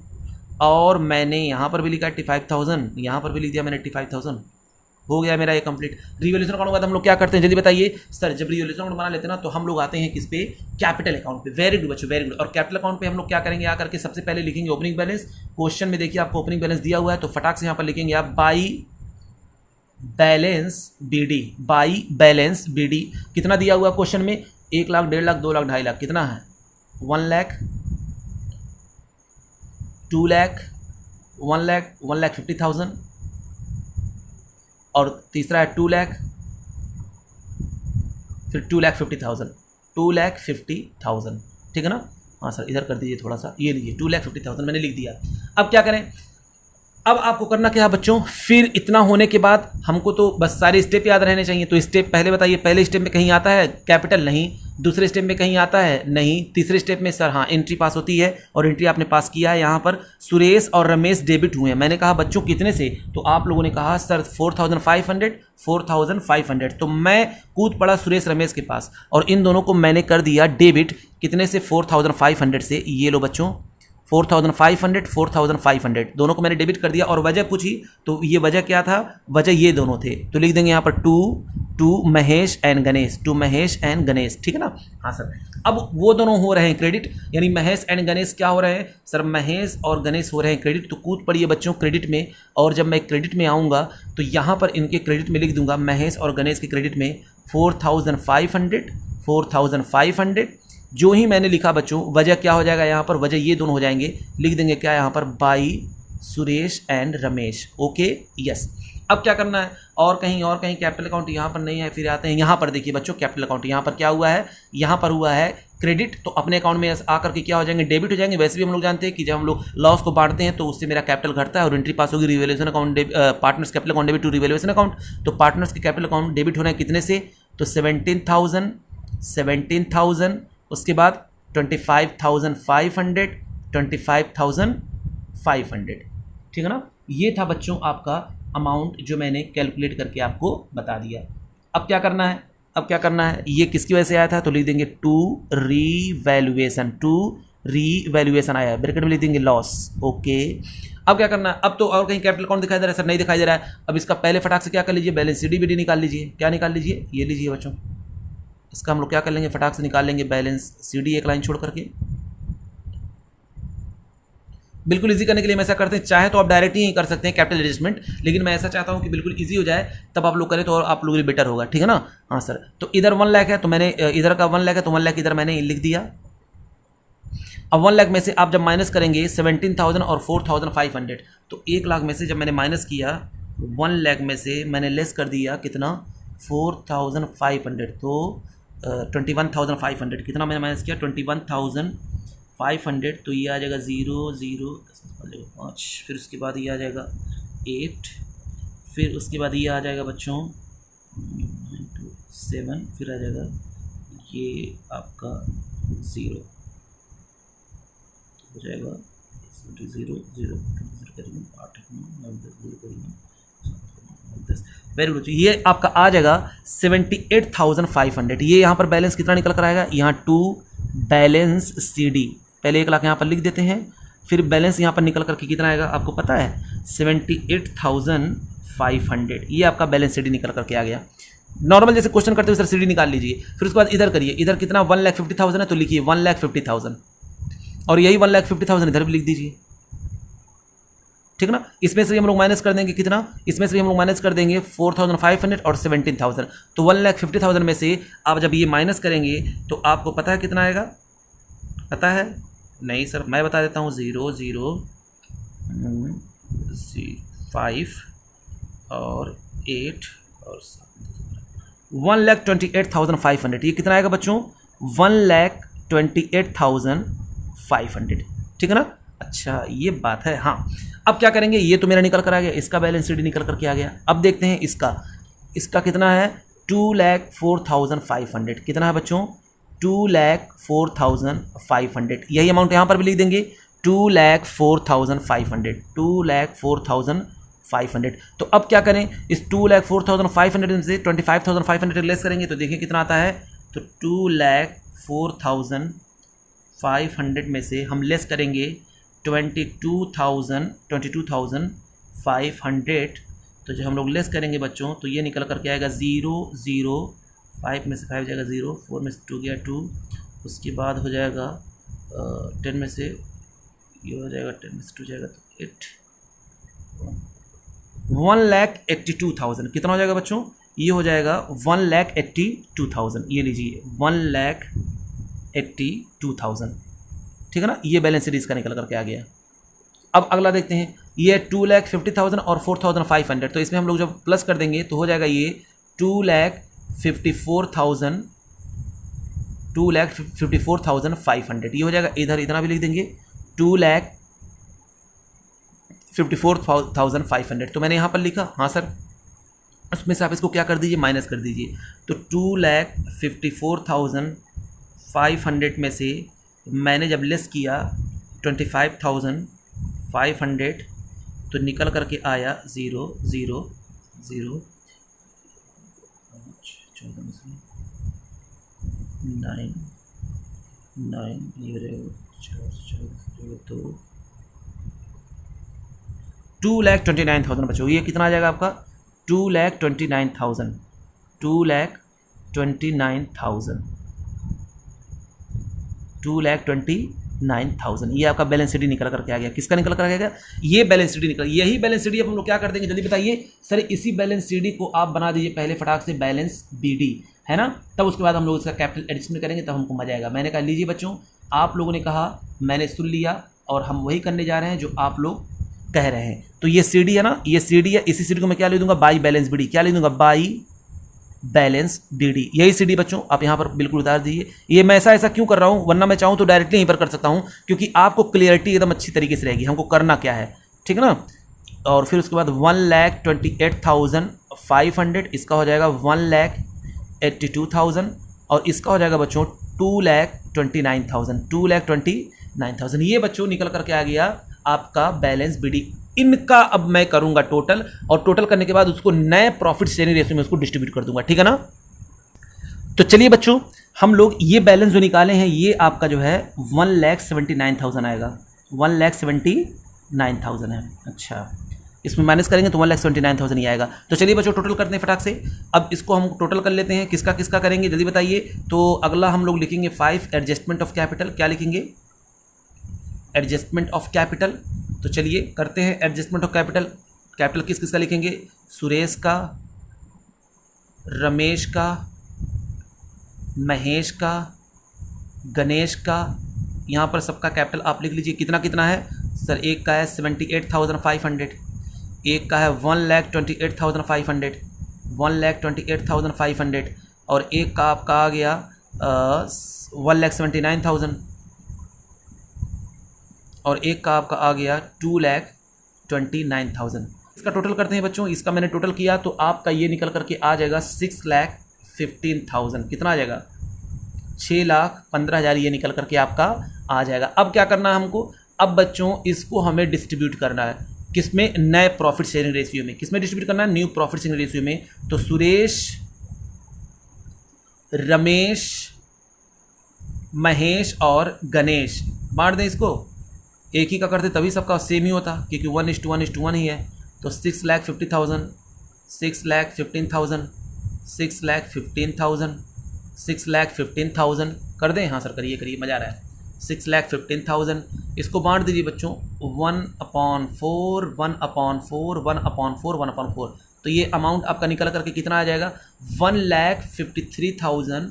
Speaker 1: और मैंने यहाँ पर भी लिखा 85,000, यहाँ पर भी लिख दिया मैंने 85,000, हो गया मेरा ये कंप्लीट। रिवैल्यूएशन अकाउंट के बाद हम लोग क्या करते हैं जल्दी बताइए सर, जब रिवैल्यूएशन अकाउंट बना लेते हैं ना तो हम लोग आते हैं किस पे, कैपिटल अकाउंट पे। वेरी गुड बच्चों, वेरी गुड। और कैपिटल अकाउंट पे हम लोग क्या करेंगे, आकर के सबसे पहले लिखेंगे ओपनिंग बैलेंस। क्वेश्चन में देखिए आपको ओपनिंग बैलेंस दिया हुआ है, तो फटाक से यहाँ पर लिखेंगे आप by balance BD, by balance BD. कितना दिया हुआ क्वेश्चन में, 1 लाख, 1.5 लाख, 2 लाख, 2.5 लाख, कितना है, 1 लाख, 2 लाख, 1 लाख, 1,50,000 और तीसरा है 2 लाख, फिर 2,50,000, 2,50,000, ठीक है ना। हाँ सर इधर कर दीजिए थोड़ा सा, ये लीजिए 2,50,000 मैंने लिख दिया। अब क्या करें, अब आपको करना क्या है बच्चों, फिर इतना होने के बाद हमको तो बस सारे स्टेप याद रहने चाहिए। तो स्टेप पहले बताइए, पहले स्टेप में कहीं आता है कैपिटल, नहीं। दूसरे स्टेप में कहीं आता है, नहीं। तीसरे स्टेप में सर हाँ एंट्री पास होती है, और एंट्री आपने पास किया है। यहाँ पर सुरेश और रमेश डेबिट हुए हैं। मैंने कहा बच्चों कितने से, तो आप लोगों ने कहा सर 4,500, 4,500। तो मैं कूद पड़ा सुरेश रमेश के पास और इन दोनों को मैंने कर दिया डेबिट, कितने से, 4,500 से। ये लो बच्चों 4,500, 4,500 दोनों को मैंने डेबिट कर दिया। और वजह पूछी तो ये वजह क्या था, वजह ये दोनों थे। तो लिख देंगे यहाँ पर to Mahesh and Ganesh, to Mahesh and Ganesh, ठीक है ना। हाँ सर, अब वो दोनों हो रहे हैं क्रेडिट, यानी महेश एंड गणेश क्या हो रहे हैं सर, महेश और गणेश हो रहे हैं क्रेडिट। तो कूद पड़िए बच्चों क्रेडिट में, और जब मैं क्रेडिट में आऊँगा तो यहाँ पर इनके क्रेडिट में लिख दूंगा, महेश और गणेश के क्रेडिट में 4,500, 4,500। जो ही मैंने लिखा बच्चों, वजह क्या हो जाएगा यहाँ पर, वजह ये दोनों हो जाएंगे, लिख देंगे क्या यहाँ पर, by Suresh and Ramesh. Okay yes. अब क्या करना है, और कहीं कैपिटल अकाउंट यहाँ पर नहीं है, फिर आते हैं यहाँ पर। देखिए बच्चों कैपिटल अकाउंट यहाँ पर क्या हुआ है, यहाँ पर हुआ है क्रेडिट। तो अपने अकाउंट में आकर के क्या हो जाएंगे, डेबिट हो जाएंगे। वैसे भी हम लोग जानते हैं कि जब हम लोग लॉस को बांटते हैं तो उससे मेरा कैपिटल घटता है और एंट्री पास होगी revaluation account, partners capital account debit to revaluation account. तो पार्टनर्स के कैपिटल अकाउंट डेबिट होना है कितने से, तो 17,000, उसके बाद 25,500, 25,500, ठीक है ना। ये था बच्चों आपका अमाउंट जो मैंने कैलकुलेट करके आपको बता दिया। अब क्या करना है, ये किसकी वजह से आया था, तो लिख देंगे टू रीवैल्यूएशन, आया, ब्रैकेट में लिख देंगे लॉस। ओके, अब क्या करना है, अब तो और कहीं कैपिटल अकाउंट दिखाई दे रहा है सर, नहीं दिखाई दे रहा है। अब इसका पहले फटाक से क्या कर लीजिए, बैलेंस सीडी बीडी निकाल लीजिए। क्या निकाल लीजिए, ये लीजिए बच्चों, इसका हम लोग क्या कर लेंगे, फटाक से निकाल लेंगे बैलेंस सीडी, एक लाइन छोड़ करके। बिल्कुल इजी करने के लिए हम ऐसा करते हैं, चाहे तो आप डायरेक्ट ही कर सकते हैं कैपिटल एडजस्टमेंट, लेकिन मैं ऐसा चाहता हूं कि बिल्कुल इजी हो जाए, तब आप लोग करें तो और आप लोगों के लिए बेटर होगा, ठीक है ना। हाँ सर, तो इधर 1 लाख है तो मैंने इधर का 1 लाख है तो 1 लाख इधर मैंने लिख दिया। अब 1 लाख में से आप जब माइनस करेंगे 17,000 और 4,500, तो 1 लाख में से जब मैंने माइनस किया 1 लाख में से मैंने लेस कर दिया कितना 4,500, तो 21,500 कितना मैंने माइनस किया 21,500, तो ये आ जाएगा 0 0 5, फिर उसके बाद ये आ जाएगा 8, फिर उसके बाद ये आ जाएगा बच्चों 7, फिर आ जाएगा ये आपका 0 हो जाएगा 0 0 करेंगे 8 9 10 वेरी गुड। ये आपका आ जाएगा 78,500। ये यहाँ पर बैलेंस कितना निकल कर आएगा, यहाँ टू बैलेंस CD, पहले 1 लाख यहाँ पर लिख देते हैं, फिर बैलेंस यहाँ पर निकल करके कितना आएगा आपको पता है 78,500। ये आपका बैलेंस CD निकल करके आ गया। नॉर्मल जैसे क्वेश्चन करते हुए सर CD निकाल लीजिए, फिर उसके बाद इधर करिए, इधर कितना 1,50,000 है तो लिखिए 1,50,000 और यही 1,50,000 इधर भी लिख दीजिए, ठीक ना। इसमें से हम लोग माइनस कर देंगे कितना, इसमें से हम लोग माइनस कर देंगे 4,500 और 17,000, तो 1,50,000 में से आप जब ये माइनस करेंगे तो आपको पता है कितना आएगा, पता है नहीं सर मैं बता देता हूँ 0 0 5 और 8 और 1,28,500। ये कितना आएगा बच्चों 1,28,500, ठीक है ना। अच्छा ये बात है। हाँ अब क्या करेंगे, ये तो मेरा निकल कर आ गया, इसका बैलेंस CD निकल करके आ गया। अब देखते हैं इसका कितना है 2,04,500, कितना है बच्चों 2,04,500। यही अमाउंट यहाँ पर भी लिख देंगे 2,04,500 2,04,500। तो अब क्या करें, इस 2,04,500 में से 25,500 लेस करेंगे तो देखिए कितना आता है, तो 2,04,500 में से हम लेस करेंगे 22,500, तो जब हम लोग लेस करेंगे बच्चों तो ये निकल करके आएगा 0 0 5 में से 5 जाएगा 0, 4 में से 2 गया 2, उसके बाद हो जाएगा 10 में से ये हो जाएगा 10 में से 2 जाएगा तो 8, 1,82,000 कितना हो जाएगा बच्चों, ये हो जाएगा 1,82,000। ये लीजिए 1,82,000, ठीक है ना। ये बैलेंस CD इसका निकल करके आ गया। अब अगला देखते हैं, ये 2,50,000 और 4,500, तो इसमें हम लोग जब प्लस कर देंगे तो हो जाएगा ये 2,54,500। ये हो जाएगा, इधर इतना भी लिख देंगे 2,54,500। तो मैंने यहाँ पर लिखा, हाँ सर, उसमें से आप इसको क्या कर दीजिए माइनस कर दीजिए, तो 2,54,500 में से मैंने जब लेस किया 25,500 तो निकल करके आया 0 0 0 9 9 ये 2,29,000 बच्चों। ये कितना आ जाएगा आपका 2,29,000 2,29,000 ये आपका बैलेंस CD निकल करके आ गया। किसका निकल कर आ गया, ये बैलेंस CD निकल। यही बैलेंस CD अब हम लोग क्या कर देंगे जल्दी बताइए सर, इसी बैलेंस CD को आप बना दीजिए पहले फटाक से बैलेंस BD, है ना, तब उसके बाद हम लोग इसका कैपिटल एडिशन करेंगे तब हमको मजा आएगा। मैंने कहा लीजिए बच्चों, आप लोगों ने कहा, मैंने सुन लिया और हम वही करने जा रहे हैं जो आप लोग कह रहे हैं। तो ये CD है ना, ये CD है, इसी CD को मैं क्या लिख दूंगा बाई बैलेंस BD, क्या लिख दूंगा बाई बैलेंस BD। यही CD बच्चों आप यहाँ पर बिल्कुल उतार दीजिए। ये मैं ऐसा क्यों कर रहा हूँ, वरना मैं चाहूँ तो डायरेक्टली यहीं पर कर सकता हूँ, क्योंकि आपको क्लियरिटी एकदम अच्छी तरीके से रहेगी हमको करना क्या है, ठीक है ना। और फिर उसके बाद 1,28,500, इसका हो जाएगा 1,82,000 और इसका हो जाएगा बच्चों 2,29,000। ये बच्चों निकल करके आ गया आपका बैलेंस BD। इनका अब मैं करूंगा टोटल, और टोटल करने के बाद उसको नए प्रॉफिट शेयरिंग रेशियो में उसको डिस्ट्रीब्यूट कर दूंगा, ठीक है ना। तो चलिए बच्चों, हम लोग ये बैलेंस जो निकाले हैं ये आपका जो है 1,79,000 आएगा, 1,79,000 है। अच्छा, इसमें माइनस करेंगे तो 1,79,000 ही आएगा। तो चलिए बच्चों टोटल करते हैं फटाक से। अब इसको हम टोटल कर लेते हैं, किसका किसका करेंगे जल्दी बताइए। तो अगला हम लोग लिखेंगे 5 एडजस्टमेंट ऑफ कैपिटल। क्या लिखेंगे एडजस्टमेंट ऑफ कैपिटल। तो चलिए करते हैं एडजस्टमेंट ऑफ कैपिटल। कैपिटल किस किस का लिखेंगे? सुरेश का, रमेश का, महेश का, गणेश का, यहाँ पर सबका कैपिटल आप लिख लीजिए। कितना कितना है सर? एक का है 78,500, एक का है 1,28,500, 1,28,500 और एक का आपका आ गया 1,79,000 और एक का आपका आ गया 2,29,000। इसका टोटल करते हैं बच्चों। इसका मैंने टोटल किया तो आपका ये निकल करके आ जाएगा 6,15,000। कितना आ जाएगा? 6,15,000 ये निकल करके आपका आ जाएगा। अब क्या करना है हमको? अब बच्चों इसको हमें डिस्ट्रीब्यूट करना है। किसमें? नए प्रॉफिट शेयरिंग रेशियो में। किसमें डिस्ट्रीब्यूट करना है? न्यू प्रॉफिट शेयरिंग रेशियो में। तो सुरेश, रमेश, महेश और गणेश बांट दें इसको। एक ही का करते तभी सबका सेम ही होता, क्योंकि 1:1:1 ही है। तो 6,50,000, 6,15,000, 6,15,000, 6,15,000 कर दें। हाँ सर करिए करिए, मज़ा आ रहा है। 6,15,000 इसको बांट दीजिए बच्चों 1/4, 1/4, 1/4, 1/4। तो ये अमाउंट आपका निकल करके कितना आ जाएगा? 1,53,000,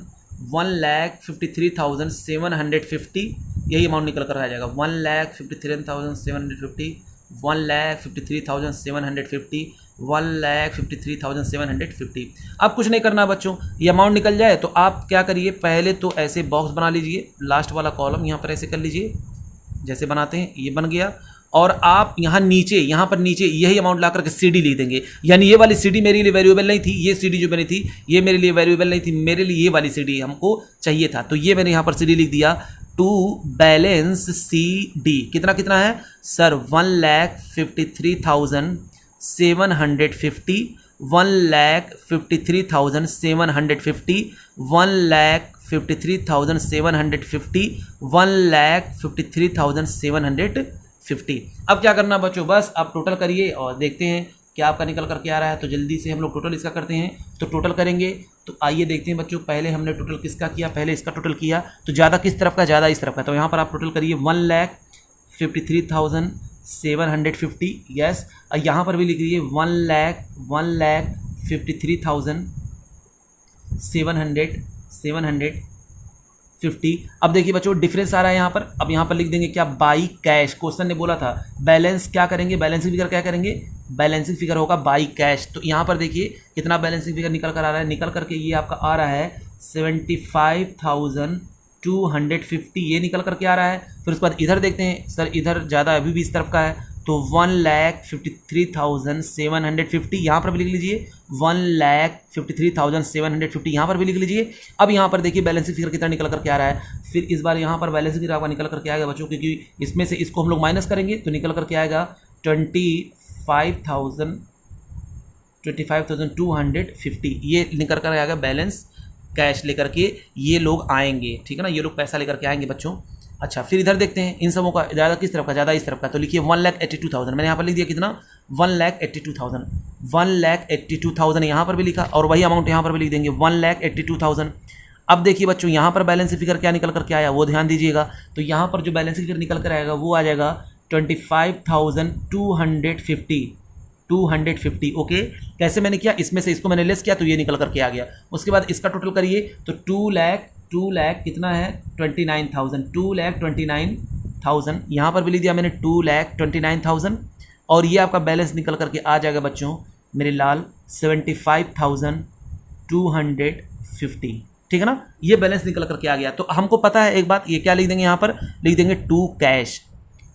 Speaker 1: 1,53,750 यही अमाउंट निकल कर आ जाएगा। 1,53,750, 1,53,750, 1,53,750। अब कुछ नहीं करना बच्चों, ये अमाउंट निकल जाए तो आप क्या करिए, पहले तो ऐसे बॉक्स बना लीजिए। लास्ट वाला कॉलम यहाँ पर ऐसे कर लीजिए, जैसे बनाते हैं ये बन गया। और आप यहाँ नीचे, यहाँ पर नीचे यही अमाउंट ला करके सीडी लिख देंगे। यानी ये वाली सीडी मेरे लिए वेरिएबल नहीं थी, ये सीडी जो बनी थी ये मेरे लिए वेरिएबल नहीं थी, मेरे लिए ये वाली सीडी हमको चाहिए था। तो ये मैंने यहाँ पर सीडी लिख दिया, टू बैलेंस सीडी। कितना कितना है सर? 1,53,750, 1,53,750, 1,53,750, 1,53,750। अब क्या करना बच्चों? बस आप टोटल करिए और देखते हैं क्या आपका निकल करके आ रहा है। तो जल्दी से हम लोग टोटल इसका करते हैं। तो टोटल करेंगे तो आइए देखते हैं बच्चों। पहले हमने टोटल किसका किया? पहले इसका टोटल किया। तो ज़्यादा किस तरफ का? ज़्यादा इस तरफ का। तो यहाँ पर आप टोटल करिए 1,53,750। यस, और यहाँ पर भी लिख दीजिए 1,53,750। अब देखिए बच्चों डिफरेंस आ रहा है यहाँ पर। अब यहाँ पर लिख देंगे क्या? By cash. क्वेश्चन ने बोला था बैलेंस क्या करेंगे? बैलेंसिंग फिगर क्या करेंगे? बैलेंसिंग फिगर होगा बाई कैश। तो यहाँ पर देखिए कितना बैलेंसिंग फिगर निकल कर आ रहा है। निकल करके ये आपका आ रहा है 75,250 ये निकल करके आ रहा है। फिर उसके बाद इधर देखते हैं सर, इधर ज़्यादा अभी भी इस तरफ का है तो 1,53,750 यहाँ पर भी लिख लीजिए, 1,53,750 यहाँ पर भी लिख लीजिए। अब यहाँ पर देखिए बैलेंसिंग फिगर कितना निकल करके आ रहा है। फिर इस बार यहाँ पर बैलेंसिंग फिगर आपका निकल करके आएगा बच्चों, क्योंकि इसमें से इसको हम लोग माइनस करेंगे तो निकल करके आएगा 25,250 ये निकल कर आएगा बैलेंस कैश लेकर के ये लोग आएंगे। ठीक है ना, ये लोग पैसा लेकर के आएंगे बच्चों। अच्छा फिर इधर देखते हैं इन सबों का ज़्यादा किस तरफ का? ज़्यादा इस तरफ का। तो लिखिए 1,82,000 मैंने यहाँ पर लिख दिया कितना? 1,82,000, 1,82,000 यहाँ पर भी लिखा और वही अमाउंट यहाँ पर भी लिख देंगे 1,82,000। अब देखिए बच्चों यहाँ पर बैलेंस फिगर क्या निकल करके आया वो ध्यान दीजिएगा। तो यहाँ पर जो बैलेंस फिगर निकल कर आएगा वो आ जाएगा 25,250। ओके, कैसे मैंने किया? इसमें से इसको मैंने लेस किया तो ये निकल करके आ गया। उसके बाद इसका टोटल करिए तो 2 लाख कितना है? 29,000, 2,29,000 यहाँ पर भी लिख दिया मैंने 2,29,000 और ये आपका बैलेंस निकल करके आ जाएगा बच्चों मेरे लाल 75,250। ठीक है ना, ये बैलेंस निकल करके आ गया। तो हमको पता है एक बात, ये क्या लिख देंगे यहाँ पर? लिख देंगे टू कैश।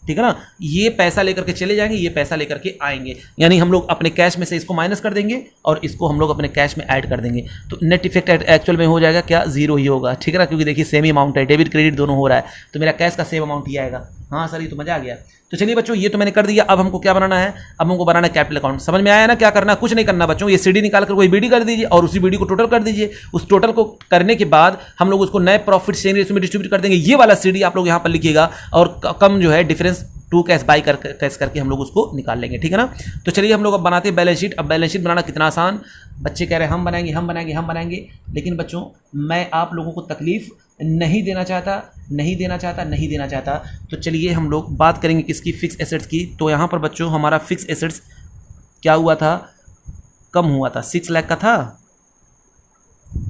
Speaker 1: ठीक है ना, ये पैसा लेकर के चले जाएंगे, ये पैसा लेकर के आएंगे, यानी हम लोग अपने कैश में से इसको माइनस कर देंगे और इसको हम लोग अपने कैश में ऐड कर देंगे। तो नेट इफेक्ट एक्चुअल में हो जाएगा क्या? जीरो ही होगा। ठीक है ना, क्योंकि देखिए सेम ही अमाउंट है, डेबिट क्रेडिट दोनों हो रहा है तो मेरा कैश का सेम अमाउंट ही आएगा। हाँ सर ये तो मजा आ गया। तो चलिए बच्चों ये तो मैंने कर दिया। अब हमको क्या बनाना है? अब हमको बनाना है कैपिटल अकाउंट। समझ में आया ना क्या करना? कुछ नहीं करना बच्चों, ये सीडी निकाल कर कोई बीडी कर दीजिए और उसी बीडी को टोटल कर दीजिए। उस टोटल को करने के बाद हम लोग उसको नए प्रॉफिट शेयरिंग रेशियो में डिस्ट्रीब्यूट कर देंगे। ये वाला सीडी आप लोग यहाँ पर लिखिएगा और कम जो है difference to cash by cash करके हम लोग उसको निकाल लेंगे। ठीक है ना, तो चलिए हम लोग अब बनाते हैं बैलेंस शीट। अब बैलेंस शीट बनाना कितना आसान, बच्चे कह रहे हैं हम बनाएंगे हम बनाएंगे हम बनाएंगे, लेकिन बच्चों मैं आप लोगों को तकलीफ नहीं देना चाहता, नहीं देना चाहता, नहीं देना चाहता। तो चलिए हम लोग बात करेंगे किसकी, फिक्स एसेट्स की। तो यहाँ पर बच्चों हमारा फिक्स एसेट्स क्या हुआ था, कम हुआ था, 6 लाख का था,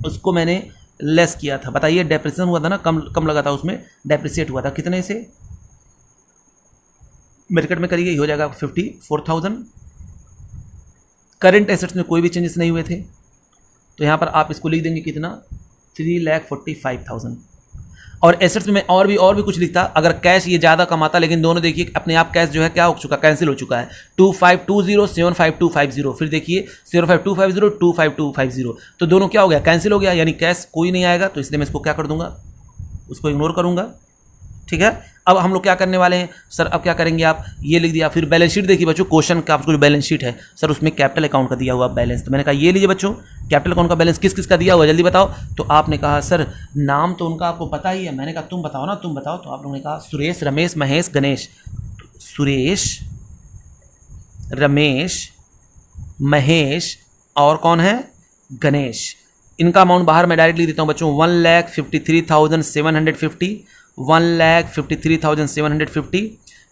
Speaker 1: उसको मैंने लेस किया था। बताइए डेप्रिसिएशन हुआ था ना, कम लगा था, उसमें डेप्रिसिएट हुआ था कितने से, ब्रैकेट में करिए, हो जाएगा 54,000। करंट एसेट्स में कोई भी चेंजेस नहीं हुए थे, तो यहाँ पर आप इसको लिख देंगे कितना, 3,45,000। और एसेट्स में मैं और भी कुछ लिखता, अगर कैश ये ज़्यादा कमाता, लेकिन दोनों देखिए अपने आप कैश जो है क्या हो चुका, कैंसिल हो चुका है। 2520 75250, फिर देखिए 05250 25250, तो दोनों क्या हो गया, कैंसिल हो गया, यानी कैश कोई नहीं आएगा, तो इसलिए मैं इसको क्या कर दूंगा, उसको इग्नोर करूंगा। ठीक है, अब हम लोग क्या करने वाले हैं सर, अब क्या करेंगे आप, ये लिख दिया। फिर बैलेंस शीट देखिए बच्चों, क्वेश्चन का आपको जो बैलेंस शीट है सर, उसमें कैपिटल अकाउंट का दिया हुआ बैलेंस, तो मैंने कहा ये लीजिए बच्चों, कैपिटल अकाउंट का बैलेंस किस किस का दिया हुआ जल्दी बताओ। तो आपने कहा सर नाम तो उनका आपको पता ही है, मैंने कहा तुम बताओ ना, तुम बताओ। तो आप लोगों ने कहा सुरेश, रमेश, महेश, गणेश। सुरेश, रमेश, महेश और कौन है, गणेश। इनका अमाउंट बाहर मैं डायरेक्ट लिख देता हूँ बच्चों, 1,53,750, 1,53,750,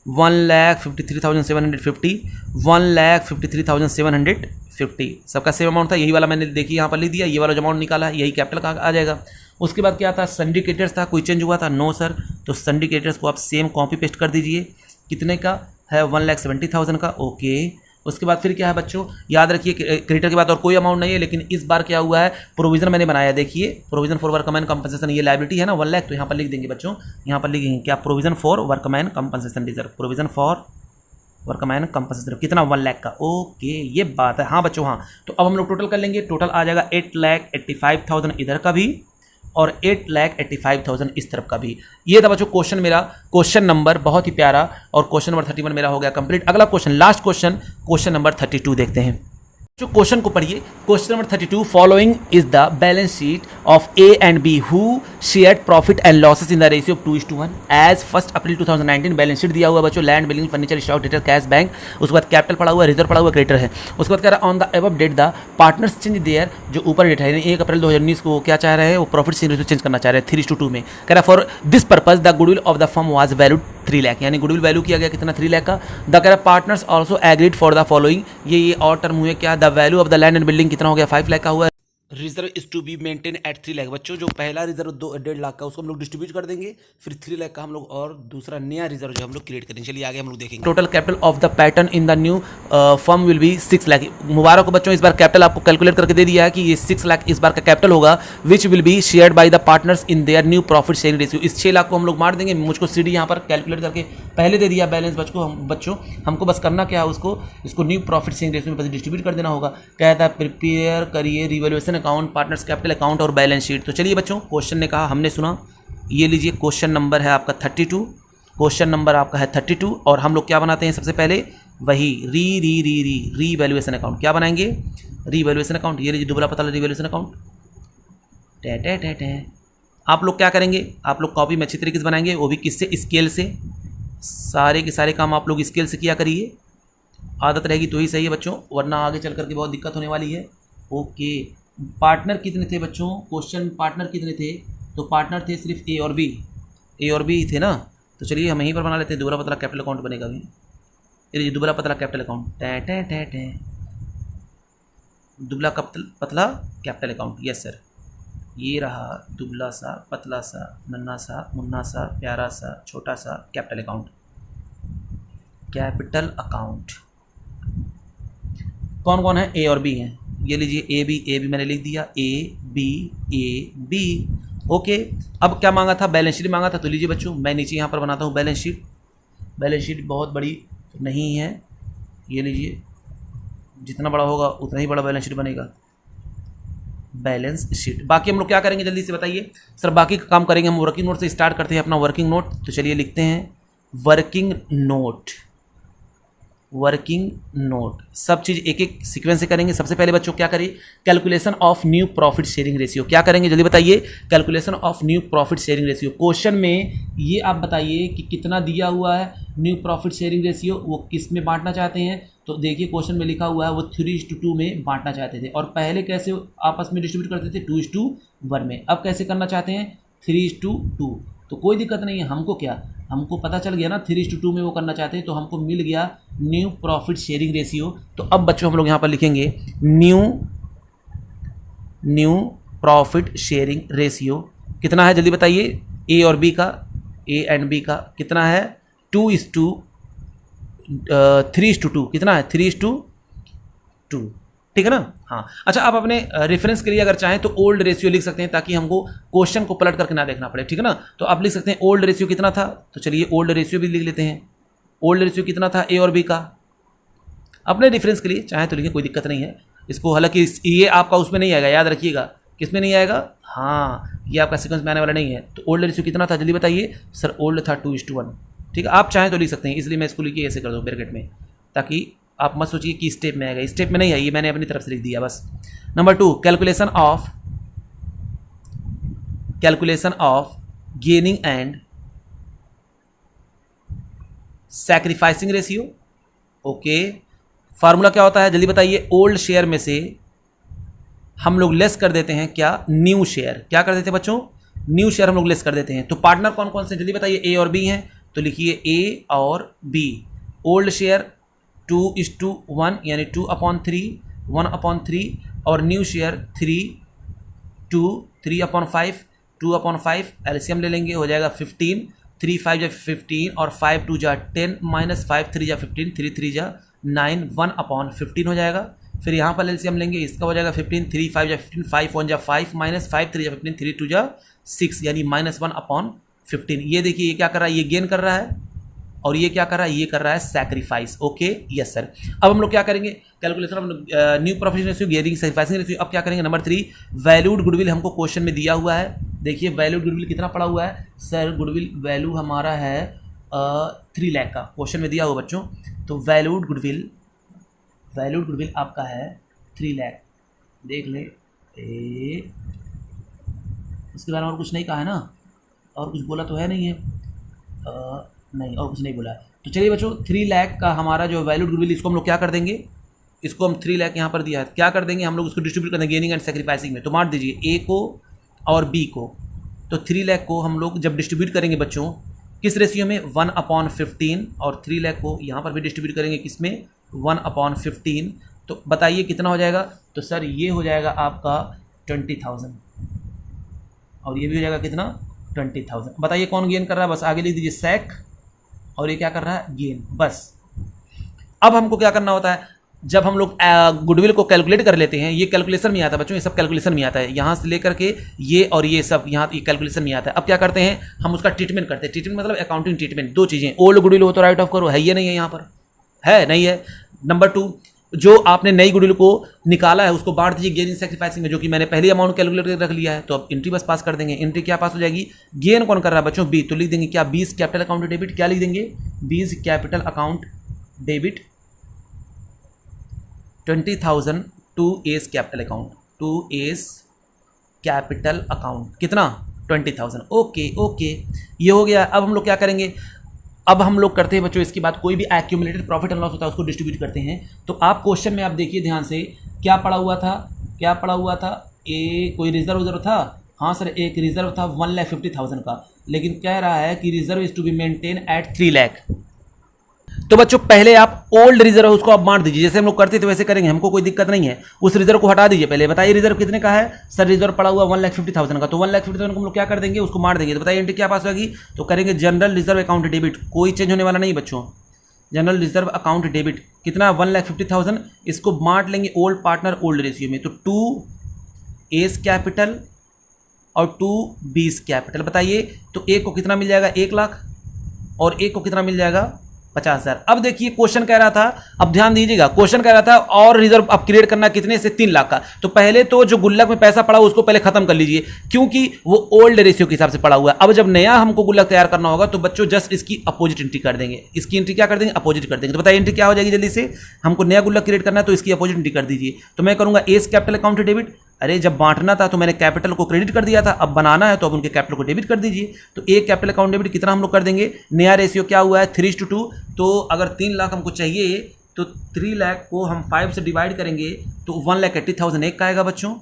Speaker 1: 1,53,750, 1,53,750, सबका सेम अमाउंट था, यही वाला मैंने देखिए यहाँ पर लिख दिया, ये वाला जो अमाउंट निकाला है यही कैपिटल का आ जाएगा। उसके बाद क्या था, सिंडिकेटर्स था, कोई चेंज हुआ था, नो सर। तो सिंडिकेटर्स को आप सेम कॉपी पेस्ट कर दीजिए, कितने का है, 1,70,000 का, ओके। उसके बाद फिर क्या है बच्चों, याद रखिए क्रेडिटर के बाद और कोई अमाउंट नहीं है, लेकिन इस बार क्या हुआ है, प्रोविजन मैंने बनाया, देखिए प्रोविजन फॉर वर्कमैन कंपनसेशन, ये लायबिलिटी है ना 1 लाख, तो यहाँ पर लिख देंगे बच्चों, यहाँ पर लिखेंगे क्या, provision for workman compensation reserve, provision for workman compensation कितना, 1 लाख का, ओके ये बात है। हाँ बच्चों हाँ, तो अब हम लोग टोटल कर लेंगे, टोटल आ जाएगा 8,85,000 इधर का भी और 8,85,000 इस तरफ का भी। ये था बच्चों क्वेश्चन मेरा, क्वेश्चन नंबर बहुत ही प्यारा, और क्वेश्चन नंबर 31 मेरा हो गया कंप्लीट। अगला question, last question, question number 32 देखते हैं। जो क्वेश्चन को पढ़िए, question number 32, following is the balance sheet of A and B who shared profit and losses in the ratio of 2:1 as 1 April 2019। Balance sheet दिया हुआ बच्चों, land, building, furniture, stock, debtor, cash, bank, उसके बाद capital पड़ा हुआ, reserve पड़ा हुआ, creditor है। उसके बाद कह रहा है on the above date the partners change their, जो ऊपर डेट है 1 अप्रैल 2019 को क्या चाह रहे हैं, वो प्रॉफिट शेयरिंग रेशियो चेंज करना चाह रहे हैं 3:2 में। कह रहा है for this purpose the goodwill of the firm was valued 3 lakh, यानी गुडविल वैल्यू किया गया कितना, 3 लाख का। द कह रहा partners also agreed for the following, ये और टर्म हुए क्या, the value of the land and building कितना हो गया, 5 लाख का हुआ। Reserve is to be maintain at 3 lakh. बच्चों जो पहला रिजर्व 1.5 लाख का उसको हम लोग डिस्ट्रीब्यूट कर देंगे, फिर 3 लाख का हम लोग और दूसरा नया रिजर्व जो हम लोग क्रिएट करेंगे। चलिए आगे हम लोग देखेंगे। Total capital of the pattern in the new firm will be 6 lakh. मुबारक हो बच्चों, इस बार कैपिटल आपको कैलकुलेट करके दे दिया है कि ये 6 लाख इस बार का कैपिटल होगा, which will be shared by the partners in their new profit sharing ratio. इस 6 लाख को हम लोग मार देंगे, मुझको सीडी यहाँ पर कैलकुलेट करके पहले दे दिया बैलेंस बच्चों, हमको बस करना क्या है, उसको इसको न्यू प्रॉफिट शेयरिंग रेशियो में डिस्ट्रीब्यूट कर देना होगा। कहता है प्रिपेयर करिए revaluation account, partners capital account और बैलेंस शीट। तो चलिए बच्चों, क्वेश्चन ने कहा, हमने सुना, ये लीजिए क्वेश्चन नंबर है आपका 32, क्वेश्चन नंबर आपका है 32, और हम लोग क्या बनाते हैं सबसे पहले, वही रीवैल्यूएशन अकाउंट। क्या बनाएंगे, रीवैल्यूएशन अकाउंट। ये लीजिए दुबला पतला रीवैल्यूएशन अकाउंट। आप लोग क्या करेंगे, आप लोग कॉपी में अच्छी तरीके से बनाएंगे, वो भी किससे, स्केल से। सारे के सारे काम आप लोग स्केल से किया करिए, आदत रहेगी तो ही सही है बच्चों, वरना आगे चल करके बहुत दिक्कत होने वाली है। ओके, पार्टनर कितने थे बच्चों, क्वेश्चन पार्टनर कितने थे, तो पार्टनर थे सिर्फ ए और बी ही थे ना। तो चलिए हम यहीं पर बना लेते हैं, दुबला पतला कैपिटल अकाउंट बनेगा अभी। ये दुबला पतला कैपिटल अकाउंट, दुबला पतला कैपिटल अकाउंट, यस सर। ये रहा दुबला सा, पतला सा, नन्ना सा, मुन्ना सा, प्यारा सा, छोटा सा कैपिटल अकाउंट, कैपिटल अकाउंट। कौन कौन है, ए और बी हैं। ये लीजिए ए बी मैंने लिख दिया, ए बी। ओके, अब क्या मांगा था, बैलेंस शीट मांगा था, तो लीजिए बच्चों मैं नीचे यहाँ पर बनाता हूँ बैलेंस शीट। बैलेंस शीट बहुत बड़ी नहीं है, ये लीजिए, जितना बड़ा होगा उतना ही बड़ा बैलेंस शीट बनेगा, बैलेंस शीट। बाकी हम लोग क्या करेंगे जल्दी से बताइए सर, बाकी का काम करेंगे हम वर्किंग नोट से स्टार्ट करते हैं अपना वर्किंग नोट। तो चलिए लिखते हैं वर्किंग नोट, वर्किंग नोट। सब चीज़ एक एक सीक्वेंस से करेंगे। सबसे पहले बच्चों क्या करिए, calculation of new profit sharing ratio. क्या करेंगे जल्दी बताइए, calculation of new profit sharing ratio. Question में ये आप बताइए कि कितना दिया हुआ है न्यू प्रॉफिट शेयरिंग रेशियो, वो किस में बांटना चाहते हैं। तो देखिए क्वेश्चन में लिखा हुआ है वो 3:2 में बांटना चाहते थे, और पहले कैसे आपस में डिस्ट्रीब्यूट करते थे 2:1 में। अब कैसे करना चाहते हैं
Speaker 2: 3:2। तो कोई दिक्कत नहीं है, हमको क्या, हमको पता चल गया ना 3:2 में वो करना चाहते हैं, तो हमको मिल गया न्यू प्रॉफिट शेयरिंग रेशियो। तो अब बच्चों हम लोग यहाँ पर लिखेंगे न्यू प्रॉफिट शेयरिंग रेशियो कितना है, जल्दी बताइए। ए और बी का, ए एंड बी का कितना है, 3:2 कितना है, 3:2, ठीक है ना। हाँ अच्छा, आप अपने रेफरेंस के लिए अगर चाहें तो ओल्ड रेशियो लिख सकते हैं, ताकि हमको क्वेश्चन को पलट करके ना देखना पड़े, ठीक है ना। तो आप लिख सकते हैं ओल्ड रेशियो कितना था, तो चलिए ओल्ड रेशियो भी लिख लेते हैं। ओल्ड रेशियो कितना था ए और बी का, अपने रेफरेंस के लिए चाहें तो लिखें, कोई दिक्कत नहीं है इसको। हालांकि ये आपका उसमें नहीं आएगा, याद रखिएगा, किस में नहीं आएगा, हाँ ये आपका सीक्वेंस में आने वाला नहीं है। तो ओल्ड रेशियो कितना था, जल्दी बताइए। सर ओल्ड था 2:1, ठीक है। आप चाहें तो लिख सकते हैं, इसलिए मैं इसको लिखिए ऐसे कर दूँ ब्रैकेट में, ताकि आप मत सोचिए कि स्टेप में आएगा, स्टेप में नहीं है, ये मैंने अपनी तरफ से लिख दिया बस। Number 2, calculation of gaining and sacrificing ratio. Okay, formula क्या होता है, जल्दी बताइए। ओल्ड शेयर में से हम लोग लेस कर देते हैं क्या, न्यू शेयर। क्या कर देते हैं बच्चों, न्यू शेयर हम लोग लेस कर देते हैं। तो पार्टनर कौन कौन से, जल्दी बताइए। ए और बी हैं, तो लिखिए ए और बी। ओल्ड शेयर 2:1 यानी 2/3, 1/3, और न्यू शेयर 3/5, 2/5। एलसीएम ले लेंगे, हो जाएगा 15, 3 5 जा 15 और 5 2 जा 10 माइनस 5 3 जा 15, 3 3 जा 9, 1/15 हो जाएगा। फिर यहाँ पर एलसीएम लेंगे, इसका हो जाएगा 15, 3 5 जा 15, 5 1 जा 5 माइनस 5 3 जा 15, 3 2 जा 6 यानी -1/15। ये देखिए ये क्या कर रहा है, ये गेन कर रहा है, और ये क्या कर रहा है, ये कर रहा है सैक्रिफाइस। Okay yes sir. अब हम लोग क्या करेंगे, calculation of new profit ratio, gaining, sacrificing ratio. अब क्या करेंगे, नंबर 3, वैल्यूड गुडविल हमको क्वेश्चन में दिया हुआ है। देखिए वैल्यूड गुडविल कितना पड़ा हुआ है सर, गुडविल वैल्यू हमारा है 3 लाख का, क्वेश्चन में दिया हुआ बच्चों। तो वैल्यूड गुडविल आपका है 3 लाख, देख ले। उसके बारे में और कुछ नहीं कहा है ना, और कुछ बोला तो है नहीं है, नहीं और कुछ नहीं बोला। तो चलिए बच्चों 3 लाख का हमारा जो वैल्यूड गुडविल, इसको हम लोग क्या कर देंगे, इसको हम 3 लाख यहाँ पर दिया है, क्या कर देंगे हम लोग, उसको डिस्ट्रीब्यूट कर देंगे गेनिंग एंड सैक्रिफाइसिंग में। तो बांट दीजिए ए को और बी को। तो 3 लाख को हम लोग जब डिस्ट्रीब्यूट करेंगे बच्चों, किस रेशियो में, 1/15, और 3 लाख को यहाँ पर भी डिस्ट्रीब्यूट करेंगे किस में, 1/15। तो बताइए कितना हो जाएगा, तो सर ये हो जाएगा आपका 20,000, और ये भी हो जाएगा कितना, 20,000। बताइए कौन गेन कर रहा है, बस आगे लिख दीजिए सैक, और ये क्या कर रहा है, गेन, बस। अब हमको क्या करना होता है, जब हम लोग गुडविल को कैलकुलेट कर लेते हैं, ये कैलकुलेशन में आता है बच्चों, ये सब कैलकुलेशन में आता है, यहाँ से लेकर के ये और ये सब यहाँ ये कैलकुलेशन में आता है। अब क्या करते हैं, हम उसका ट्रीटमेंट करते हैं। ट्रीटमेंट मतलब अकाउंटिंग ट्रीटमेंट, 2 चीज़ें, ओल्ड गुडविल हो तो राइट ऑफ करो, है ये नहीं है, यहाँ पर है नहीं है। नंबर 2, जो आपने नई गुडविल को निकाला है उसको बांट दीजिए गेन इन सैक्रिफाइसिंग में, जो कि मैंने पहले अमाउंट कैलकुलेट करके रख लिया है। तो अब एंट्री बस पास कर देंगे, एंट्री क्या पास हो जाएगी, गेन कौन कर रहा है बच्चों, बी, तो लिख देंगे क्या, बीज कैपिटल अकाउंट डेबिट, क्या लिख देंगे, B's capital account debit 20,000 to S capital account, to S capital account कितना, 20,000। ओके ओके, ये हो गया। अब हम लोग क्या करेंगे, अब हम लोग करते हैं बच्चों इसके बाद कोई भी एक्यूमुलेटेड प्रॉफिट एंड लॉस होता है उसको डिस्ट्रीब्यूट करते हैं। तो आप क्वेश्चन में आप देखिए ध्यान से, क्या पड़ा हुआ था, क्या पड़ा हुआ था, कोई रिजर्व था, हाँ सर एक रिजर्व था 1,50,000 का, लेकिन कह रहा है कि reserve is to be maintain at 3 lakh. तो बच्चों पहले आप ओल्ड रिजर्व है उसको आप बांट दीजिए, जैसे हम लोग करते थे वैसे करेंगे, हमको कोई दिक्कत नहीं है। उस रिजर्व को हटा दीजिए पहले, बताइए रिजर्व कितने का है सर, रिजर्व पड़ा हुआ 1,50,000 का, तो 1,50,000 को हम लोग क्या कर देंगे, उसको मार देंगे। तो बताइए एंट्री क्या पास होगी, तो करेंगे जनरल रिजर्व अकाउंट डेबिट, कोई चेंज होने वाला नहीं बच्चों, जनरल रिजर्व अकाउंट डेबिट कितना, 1,50,000, इसको बांट लेंगे ओल्ड पार्टनर ओल्ड रेशियो में। तो 2 एस कैपिटल और 2 बीस कैपिटल, बताइए तो एक को कितना मिल जाएगा, 1 लाख, और एक को कितना मिल जाएगा, 50,000। अब देखिए क्वेश्चन कह रहा था, अब ध्यान दीजिएगा, क्वेश्चन कह रहा था और रिजर्व अब क्रिएट करना कितने से, 3 लाख का। तो पहले तो जो गुल्लक में पैसा पड़ा उसको पहले खत्म कर लीजिए, क्योंकि वो ओल्ड रेशियो के हिसाब से पड़ा हुआ है। अब जब नया हमको गुल्लक तैयार करना होगा तो बच्चों जस्ट इसकी अपोजिट एंट्री कर देंगे, इसकी एंट्री क्या कर देंगे, अपोजिट कर देंगे। तो बताइए एंट्री क्या हो जाएगी, जल्दी से, हमको नया गुल्लक क्रिएट करना है तो इसकी अपोजिट एंट्री कर दीजिए। तो मैं करूंगा एस कैपिटल अकाउंट डेबिट, अरे जब बांटना था तो मैंने कैपिटल को क्रेडिट कर दिया था, अब बनाना है तो अब उनके कैपिटल को डेबिट कर दीजिए। तो एक कैपिटल अकाउंट डेबिट कितना हम लोग कर देंगे, नया रेशियो क्या हुआ है 3:2। तो अगर 3 लाख हमको चाहिए तो 3 लाख को हम 5 से डिवाइड करेंगे तो 1,80,000 एक का आएगा बच्चों।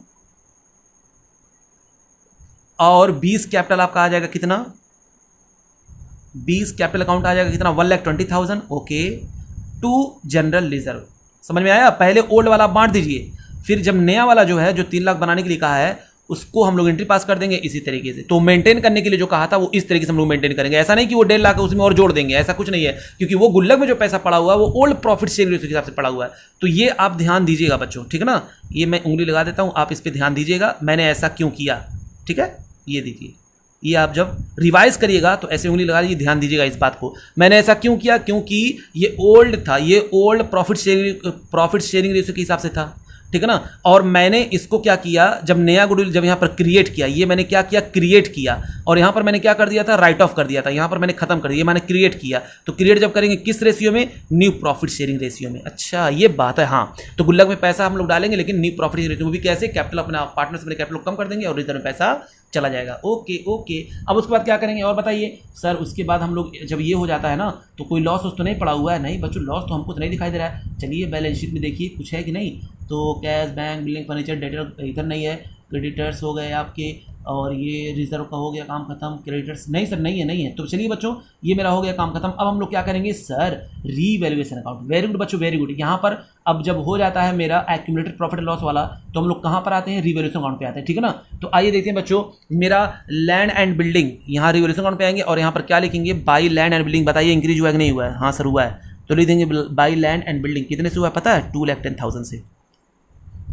Speaker 2: और 20 कैपिटल आपका आ जाएगा कितना, 20 कैपिटल अकाउंट आ जाएगा कितना 1,20,000। Okay, to general reserve. समझ में आया? पहले ओल्ड वाला बांट दीजिए, फिर जब नया वाला जो है जो 3 लाख बनाने के लिए कहा है उसको हम लोग एंट्री पास कर देंगे इसी तरीके से। तो मेंटेन करने के लिए जो कहा था वो इस तरीके से हम लोग मेंटेन करेंगे। ऐसा नहीं कि वो 1.5 लाख है उसमें और जोड़ देंगे, ऐसा कुछ नहीं है, क्योंकि वो गुल्लक में जो पैसा पड़ा हुआ है वो ओल्ड प्रॉफिट शेयरिंग रेशियो के हिसाब से पड़ा हुआ है। तो ये आप ध्यान दीजिएगा बच्चों, ठीक है ना। ये मैं उंगली लगा देता हूँ, आप इस पर ध्यान दीजिएगा मैंने ऐसा क्यों किया, ठीक है। ये दीजिए, ये आप जब रिवाइज करिएगा तो ऐसे उंगली लगा लीजिए, ध्यान दीजिएगा इस बात को। मैंने ऐसा क्यों किया, क्योंकि ये ओल्ड था, ये ओल्ड प्रॉफिट शेयरिंग रेशियो के हिसाब से था, ठीक है ना। और मैंने इसको क्या किया, जब नया गुडविल जब यहाँ पर क्रिएट किया, ये मैंने क्या किया, क्रिएट किया, और यहाँ पर मैंने क्या कर दिया था, राइट ऑफ कर दिया था, यहाँ पर मैंने खत्म कर दिया, मैंने क्रिएट किया। तो क्रिएट जब करेंगे किस रेशियो में, न्यू प्रॉफिट शेयरिंग रेशियो में। अच्छा ये बात है, हाँ। तो गुल्लक में पैसा हम लोग डालेंगे लेकिन न्यू प्रॉफिट शेयरिंग रेशियो में भी कैसे, कैपिटल अपना पार्टनर्स में कैपिटल कम कर देंगे और रिजर्व में पैसा चला जाएगा। ओके ओके, अब उसके बाद क्या करेंगे और बताइए सर। उसके बाद हम लोग जब ये हो जाता है ना तो कोई लॉस तो नहीं पड़ा हुआ है, नहीं बच्चों लॉस तो हमको तो नहीं दिखाई दे रहा है। चलिए बैलेंस शीट में देखिए कुछ है कि नहीं। तो cash, bank, building, furniture, debtor इधर नहीं है, क्रेडिटर्स हो गए आपके, और ये रिजर्व का हो गया काम खत्म, क्रेडिटर्स नहीं सर नहीं है। तो चलिए बच्चों ये मेरा हो गया काम खत्म। अब हम लोग क्या करेंगे sir, revaluation account. Very good बच्चों, वेरी गुड। यहाँ पर अब जब हो जाता है मेरा एक्यूमुलेटेड प्रॉफिट एंड लॉस वाला तो हम लोग कहाँ पर आते हैं, रीवैल्यूएशन अकाउंट पे आते हैं, ठीक है ना। तो आइए देखते हैं बच्चों, मेरा लैंड एंड बिल्डिंग यहाँ रीवैल्यूएशन अकाउंट पे आएंगे और यहाँ पर क्या लिखेंगे, बाई लैंड एंड बिल्डिंग। बताइए इंक्रीज हुआ है कि नहीं हुआ है, हाँ सर हुआ है। तो लिख देंगे बाई लैंड एंड बिल्डिंग, कितने से हुआ है पता है, 2,10,000 से।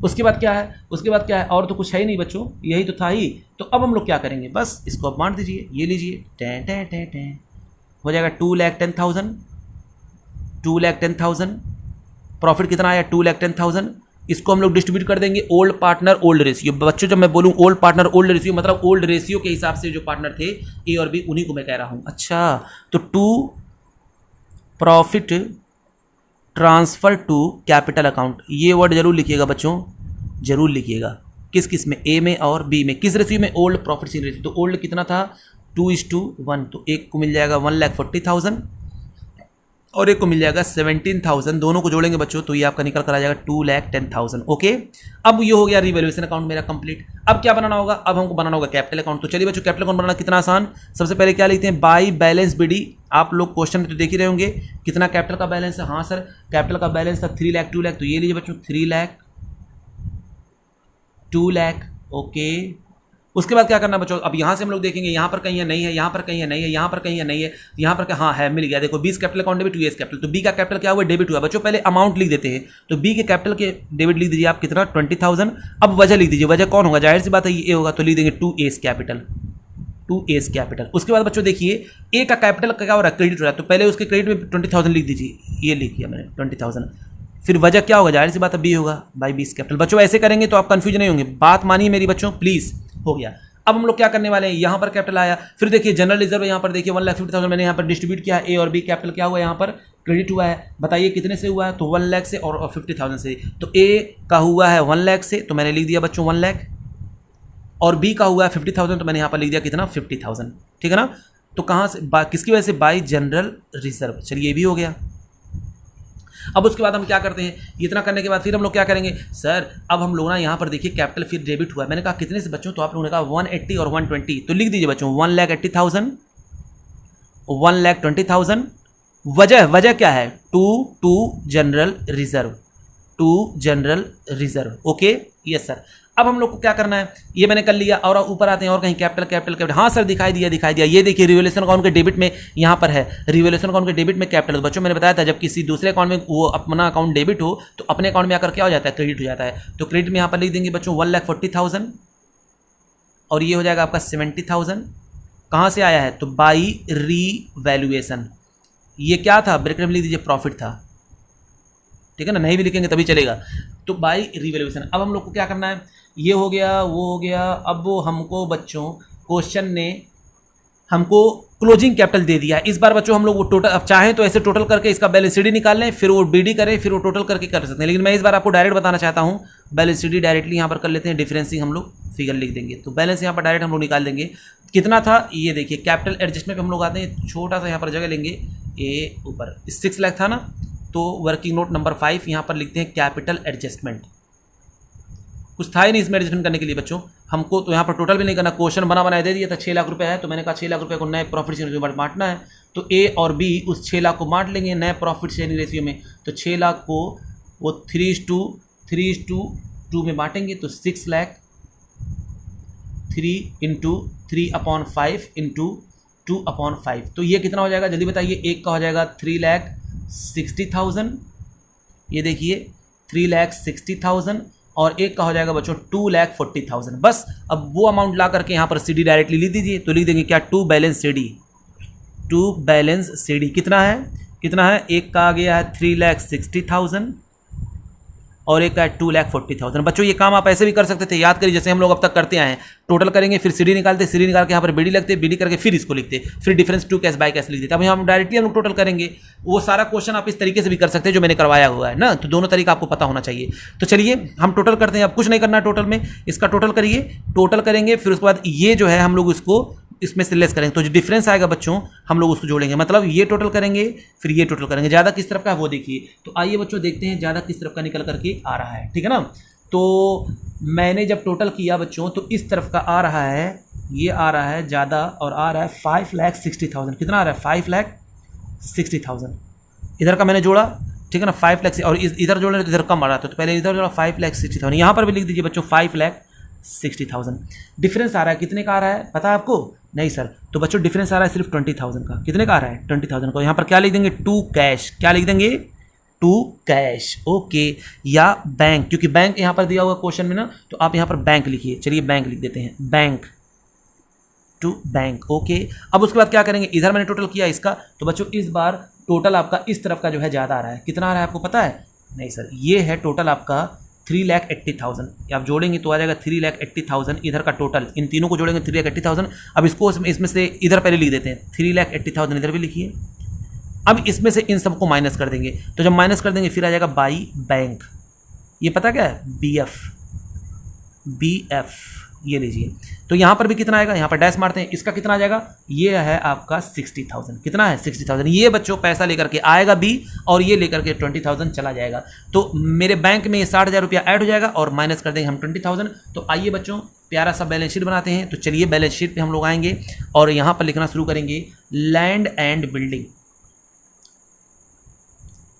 Speaker 2: उसके बाद क्या है, उसके बाद क्या है, और तो कुछ है ही नहीं बच्चों, यही तो था ही। तो अब हम लोग क्या करेंगे, बस इसको अब बांट दीजिए, ये लीजिए, टें टें टें टें हो जाएगा 2,10,000। 2,10,000 प्रॉफिट कितना आया, 2,10,000। इसको हम लोग डिस्ट्रीब्यूट कर देंगे ओल्ड पार्टनर ओल्ड रेशियो। बच्चों जब मैं बोलूँ ओल्ड पार्टनर ओल्ड रेशियो मतलब ओल्ड रेशियो के हिसाब से जो पार्टनर थे ए और बी उन्हीं को मैं कह रहा हूँ। अच्छा, तो to profit transfer to capital account, ये वर्ड जरूर लिखिएगा बच्चों, जरूर लिखिएगा। किस किस में, ए में और बी में, किस रेशियो में, ओल्ड प्रॉफिट शेयरिंग रेशियो। तो ओल्ड कितना था 2:1, तो एक को मिल जाएगा 1,40,000 और एक को मिल जाएगा 17,000। दोनों को जोड़ेंगे बच्चों तो ये आपका निकल कर आ जाएगा 2,10,000। ओके, अब ये हो गया रिवैल्यूएशन अकाउंट मेरा कंप्लीट। अब क्या बनाना होगा, अब हमको बनाना होगा कैपिटल अकाउंट। तो चलिए बच्चों कैपिटल अकाउंट बनाना कितना आसान। सबसे पहले क्या लिखते हैं, बाई बैलेंस बीडी। आप लोग क्वेश्चन में तो देख ही रहे होंगे कितना कैपिटल का बैलेंस है। हाँ सर कैपिटल का बैलेंस था 3 लाख 2 लाख, तो ये लीजिए बच्चों 3 लाख 2 लाख। ओके, उसके बाद क्या करना बच्चों, अब यहाँ से हम लोग देखेंगे यहाँ पर कहीं है नहीं है, यहाँ पर कहीं है नहीं है, यहाँ पर कहीं है नहीं है, यहाँ पर क्या, हाँ है, मिल गया। देखो 20 कैपिटल अकाउंट डेबिट, 2 कैपिटल। तो बी का कैपिटल क्या हुआ, डेबिट हुआ। बच्चों पहले अमाउंट लिख देते हैं, तो बी के कैपिटल के डेबिट लिख दीजिए आप कितना 20,000। अब वजह लिख दीजिए, वजह कौन होगा, जाहिर सी बात है ये होगा, तो लिख देंगे 2A's कैपिटल, 2A's कैपिटल। उसके बाद बच्चों देखिए ए का कैपिटल क्या हो रहा है, क्रेडिट हो रहा है, तो पहले उसके क्रेडिट में 20,000 लिख दीजिए, ये लिख दिया मैंने 20,000। फिर वजह क्या होगा, जाहिर सी बात है बी होगा बाई 20 कैपिटल। बच्चों ऐसे करेंगे तो आप कंफ्यूज नहीं होंगे, बात मानिए मेरी बच्चों प्लीज। हो गया, अब हम लोग क्या करने वाले हैं, यहाँ पर कैपिटल आया, फिर देखिए जनरल रिजर्व यहाँ पर देखिए 1,50,000 मैंने यहाँ पर डिस्ट्रीब्यूट किया, ए और बी कैपिटल क्या हुआ यहाँ पर क्रेडिट हुआ है। बताइए कितने से हुआ है, तो 1 लाख से और 50,000 से। तो ए का हुआ है 1 लाख से, तो मैंने लिख दिया बच्चों 1 लाख, और बी का हुआ है 50,000, तो मैंने यहाँ पर लिख दिया कितना 50,000, ठीक है ना। तो कहाँ से, किसकी वजह से, बाई जनरल रिजर्व। चलिए ये भी हो गया। अब उसके बाद हम क्या करते हैं, इतना करने के बाद फिर हम लोग क्या करेंगे सर, अब हम लोग ना यहाँ पर देखिए कैपिटल फिर डेबिट हुआ है। मैंने कहा कितने से बच्चों, तो आप लोगों ने कहा 180 और 120, तो लिख दीजिए बच्चों 1,80,000 1,20,000। वजह क्या है, to general reserve, to general reserve. Okay yes sir. अब हम लोग को क्या करना है, ये मैंने कर लिया, और ऊपर आते हैं और कहीं कैपिटल कैपिटल कैपिटल। हाँ सर दिखाई दिया। ये देखिए रिवैल्यूएशन अकाउंट के डेबिट में यहाँ पर है, रिवैल्यूएशन अकाउंट के डेबिट में कैपिटल। बच्चों मैंने बताया था जब किसी दूसरे अकाउंट में वो अपना अकाउंट डेबिट हो तो अपने अकाउंट में आकर क्या हो जाता है, क्रेडिट हो जाता है। तो क्रेडिट में यहाँ पर लिख देंगे बच्चों 1,40,000 और ये हो जाएगा आपका 70,000। कहाँ से आया है, तो बाई रीवैल्यूएशन। ये क्या था, ब्रैकेट में लिख दीजिए प्रॉफिट था, ठीक है ना, नहीं भी लिखेंगे तभी चलेगा। तो बाई रिवैल्यूएशन। अब हम लोग को क्या करना है, ये हो गया वो हो गया। अब वो हमको बच्चों क्वेश्चन ने हमको क्लोजिंग कैपिटल दे दिया। इस बार बच्चों हम लोग वो टोटल, अब चाहें तो ऐसे टोटल करके इसका बैलेंस शीट निकाल लें, फिर वो बीडी करें, फिर वो टोटल करके कर सकते हैं, लेकिन मैं इस बार आपको डायरेक्ट बताना चाहता हूँ। बैलेंस शीट डायरेक्टली यहाँ पर कर लेते हैं, डिफरेंसिंग हम लोग फिगर लिख देंगे, तो बैलेंस यहाँ पर डायरेक्ट हम लोग निकाल देंगे। कितना था, ये देखिए कैपिटल एडजस्टमेंट पे हम लोग आते हैं, छोटा सा यहाँ पर जगह लेंगे, ये ऊपर 6 लाख था ना, तो वर्किंग नोट नंबर 5 यहाँ पर लिखते हैं कैपिटल एडजस्टमेंट। कुछ था ही नहीं इसमें एडजस्टमेंट करने के लिए बच्चों, हमको तो यहाँ पर टोटल भी नहीं करना, क्वेश्चन बना बनाया दे दिया था 6 लाख रुपए है, तो मैंने कहा 6 लाख रुपए को नए प्रॉफिट शेयरिंग रेशियो में बांटना है, तो ए और बी उस 6 लाख को बांट लेंगे नए प्रॉफिट शेयरिंग रेशियो में। तो 6 लाख को वो 3:2 में बांटेंगे, तो 6 लाख 3 इंटू 3/5 इंटू 2/5, तो ये कितना हो जाएगा जल्दी बताइए। एक का हो जाएगा 3,60,000, ये देखिए 3,60,000, और एक का हो जाएगा बच्चों 2,40,000। बस अब वो अमाउंट ला करके यहाँ पर CD डायरेक्टली लिख दीजिए, तो लिख देंगे क्या, टू बैलेंस CD कितना है, एक का आ गया है 3,60,000 और एक का है 2,40,000। बच्चों ये काम आप ऐसे भी कर सकते थे, याद करिए जैसे हम लोग अब तक करते आए हैं, टोटल करेंगे फिर CD निकालते, CD निकाल के यहाँ पर BD लगते, BD करके फिर इसको लिखते, फिर difference to cash by cash लिख देते। अब यहाँ हम डायरेक्टली हम लोग टोटल करेंगे, वो सारा क्वेश्चन आप इस तरीके से भी कर सकते हैं जो मैंने करवाया हुआ है ना, तो दोनों तरीका आपको पता होना चाहिए। तो चलिए हम टोटल करते हैं, अब कुछ नहीं करना टोटल में, इसका टोटल करिए, टोटल करेंगे, फिर उसके बाद ये जो है हम लोग इसको इसमें से लेस करेंगे, तो जो डिफरेंस आएगा बच्चों हम लोग उसको जोड़ेंगे, मतलब ये टोटल करेंगे फिर ये टोटल करेंगे। ज़्यादा किस तरफ का है वो देखिए, तो आइए बच्चों देखते हैं ज़्यादा किस तरफ का निकल करके आ रहा है, ठीक है ना। तो मैंने जब टोटल किया बच्चों तो इस तरफ का आ रहा है, ये आ रहा है ज़्यादा और आ रहा है 5,60,000। कितना आ रहा है 5,60,000। इधर का मैंने जोड़ा, ठीक है ना, 5 लाख, और इधर जोड़ रहे तो इधर कम आ रहा था, तो पहले इधर जोड़ा 5,60,000। यहाँ पर भी लिख दीजिए बच्चों 5,60,000। डिफरेंस आ रहा है कितने का आ रहा है पता है आपको, नहीं सर, तो बच्चों डिफरेंस आ रहा है सिर्फ 20,000 का। कितने का आ रहा है 20,000 को। यहाँ पर क्या लिख देंगे, टू कैश, क्या लिख देंगे, टू कैश, ओके, या बैंक, क्योंकि बैंक यहाँ पर दिया हुआ क्वेश्चन में ना, तो आप यहाँ पर बैंक लिखिए। चलिए बैंक लिख देते हैं, बैंक, टू बैंक, ओके। अब उसके बाद क्या करेंगे, इधर मैंने टोटल किया इसका, तो बच्चों इस बार टोटल आपका इस तरफ का जो है ज़्यादा आ रहा है। कितना आ रहा है आपको पता है, नहीं सर, ये है टोटल आपका 3,80,000। आप जोड़ेंगे तो आ जाएगा 3,80,000, इधर का टोटल, इन तीनों को जोड़ेंगे 3,80,000। अब इसको इसमें से इधर पहले लिख देते हैं, 3,80,000 इधर भी लिखिए। अब इसमें से इन सबको माइनस कर देंगे, तो जब माइनस कर देंगे फिर आ जाएगा बाई बैंक, ये पता क्या है, BF, ये लीजिए। तो यहाँ पर भी कितना आएगा, यहाँ पर डैश मारते हैं, इसका कितना आ जाएगा, ये है आपका 60,000। कितना है 60,000। ये बच्चों पैसा लेकर के आएगा B और ये लेकर के 20,000 चला जाएगा। तो मेरे बैंक में 60,000 रुपया ऐड हो जाएगा और माइनस कर देंगे हम 20,000। तो आइए बच्चों प्यारा सा बैलेंस शीट बनाते हैं। तो चलिए बैलेंस शीट पे हम लोग आएंगे और यहाँ पर लिखना शुरू करेंगे land and building.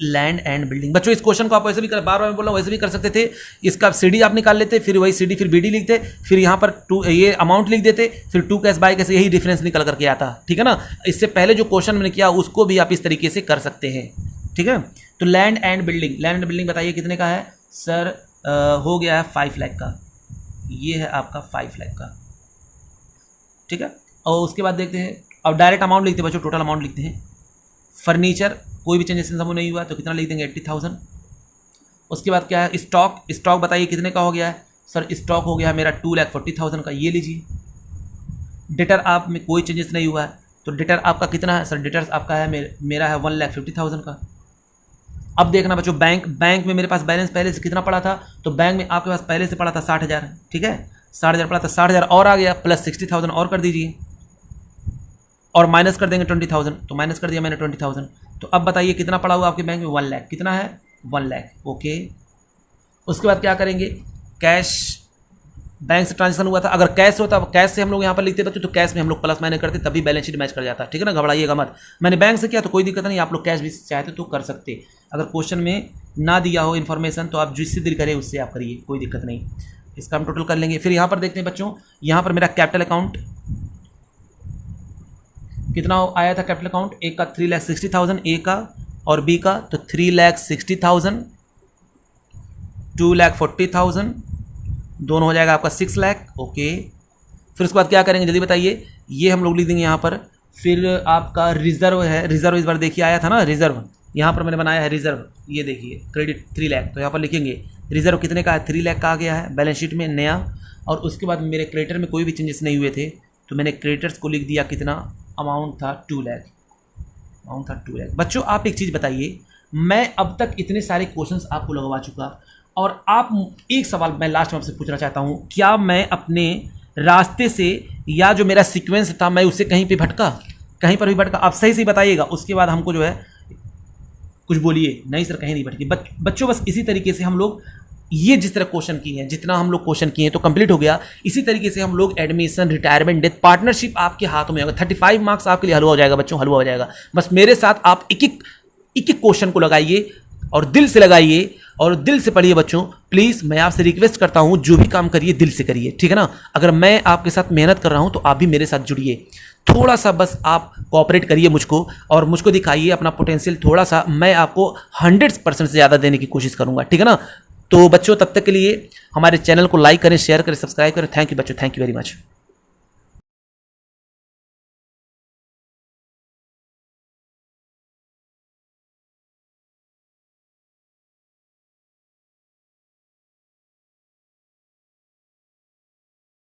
Speaker 2: Land and building बच्चों, इस क्वेश्चन को आप वैसे भी कर, बार बार मैं बोल रहा हूँ, वैसे भी कर सकते थे। इसका CD आप निकाल लेते, फिर वही CD फिर BD लिखते, फिर यहाँ पर ये अमाउंट लिख देते, फिर टू कैश बाय कैश, यही डिफरेंस निकल करके आता, ठीक है ना। इससे पहले जो क्वेश्चन मैंने किया उसको भी आप इस तरीके से कर सकते हैं, ठीक है। तो land and building, land and building बताइए कितने का है सर, हो गया है 5 लाख का, ये है आपका 5 लाख का, ठीक है। और उसके बाद देखते हैं, अब डायरेक्ट अमाउंट लिखते हैं बच्चों, टोटल अमाउंट लिखते हैं। फर्नीचर कोई भी चेंजेस इन सब नहीं हुआ तो कितना लिख देंगे 80,000। उसके बाद क्या है, स्टॉक बताइए कितने का हो गया है सर, स्टॉक हो गया है मेरा 2,40,000 का, ये लीजिए। डेटर आप में कोई चेंजेस नहीं हुआ है, तो डेटर आपका कितना है सर, डेटर्स आपका है मेरा है 1,50,000 का। अब देखना बच्चों बैंक में मेरे पास बैलेंस पहले से कितना पड़ा था, तो बैंक में आपके पास पहले से पड़ा था 60,000, ठीक है, 60,000 पड़ा था, 60,000 और आ गया, प्लस 60,000 और कर दीजिए और माइनस कर देंगे 20,000, तो माइनस कर दिया मैंने 20,000। तो अब बताइए कितना पड़ा हुआ आपके बैंक में, 1 लाख, कितना है 1 लाख, ओके। उसके बाद क्या करेंगे, कैश, बैंक से ट्रांजेक्शन हुआ था, अगर कैश होता, कैश से हम लोग यहाँ पर लिखते बच्चों, तो कैश में हम लोग प्लस माइनस करते तभी बैलेंस शीट मैच कर जाता, ठीक है ना, घबराइएगा मत। मैंने बैंक से किया तो कोई दिक्कत नहीं, आप लोग कैश भी चाहते तो कर सकते। अगर क्वेश्चन में ना दिया हो इन्फॉर्मेशन तो आप जिससे दिल करे उससे आप करिए, कोई दिक्कत नहीं। इसका हम टोटल कर लेंगे। फिर यहाँ पर देखते हैं बच्चों, यहाँ पर मेरा कैपिटल अकाउंट कितना आया था, कैपिटल अकाउंट ए का 3,60,000 ए का और बी का, तो 3,60,000, 2,40,000 दोनों हो जाएगा आपका 6 लाख, ओके। फिर उसके बाद क्या करेंगे जल्दी बताइए, ये हम लोग लिख देंगे यहाँ पर। फिर आपका रिजर्व है, रिजर्व इस बार देखिए आया था ना रिजर्व, यहाँ पर मैंने बनाया है रिजर्व, ये देखिए क्रेडिट 3 लाख, तो यहाँ पर लिखेंगे रिजर्व कितने का है, 3 लाख का आ गया है बैलेंस शीट में नया। और उसके बाद मेरे क्रेडिटर में कोई भी चेंजेस नहीं हुए थे, तो मैंने क्रेडिटर्स को लिख दिया, कितना अमाउंट था 2 लाख, अमाउंट था 2 लाख। बच्चों आप एक चीज़ बताइए, मैं अब तक इतने सारे क्वेश्चंस आपको लगवा चुका और आप एक सवाल मैं लास्ट में आपसे पूछना चाहता हूँ, क्या मैं अपने रास्ते से या जो मेरा सीक्वेंस था मैं उससे कहीं पे भटका, कहीं पर भी भटका? आप सही से बताइएगा, उसके बाद हमको जो है कुछ बोलिए। नहीं सर कहीं नहीं भटकी। बच्चों बस इसी तरीके से हम लोग ये जिस तरह क्वेश्चन किए हैं, जितना हम लोग क्वेश्चन किए हैं तो कंप्लीट हो गया। इसी तरीके से हम लोग एडमिशन, रिटायरमेंट, डेथ, पार्टनरशिप आपके हाथों में होगा। 35 मार्क्स आपके लिए हलवा हो जाएगा बच्चों, हलवा हो जाएगा। बस मेरे साथ आप एक एक क्वेश्चन को लगाइए और दिल से लगाइए और दिल से पढ़िए बच्चों। प्लीज़ मैं आपसे रिक्वेस्ट करता हूँ, जो भी काम करिए दिल से करिए, ठीक है ना। अगर मैं आपके साथ मेहनत कर रहा हूँ तो आप भी मेरे साथ जुड़िए। थोड़ा सा बस आप कोऑपरेट करिए मुझको और मुझको दिखाइए अपना पोटेंशियल थोड़ा सा। मैं आपको 100% से ज़्यादा देने की कोशिश करूँगा, ठीक है ना। तो बच्चों तब तक के लिए हमारे चैनल को लाइक करें, शेयर करें, सब्सक्राइब करें। थैंक यू बच्चों, थैंक यू वेरी मच।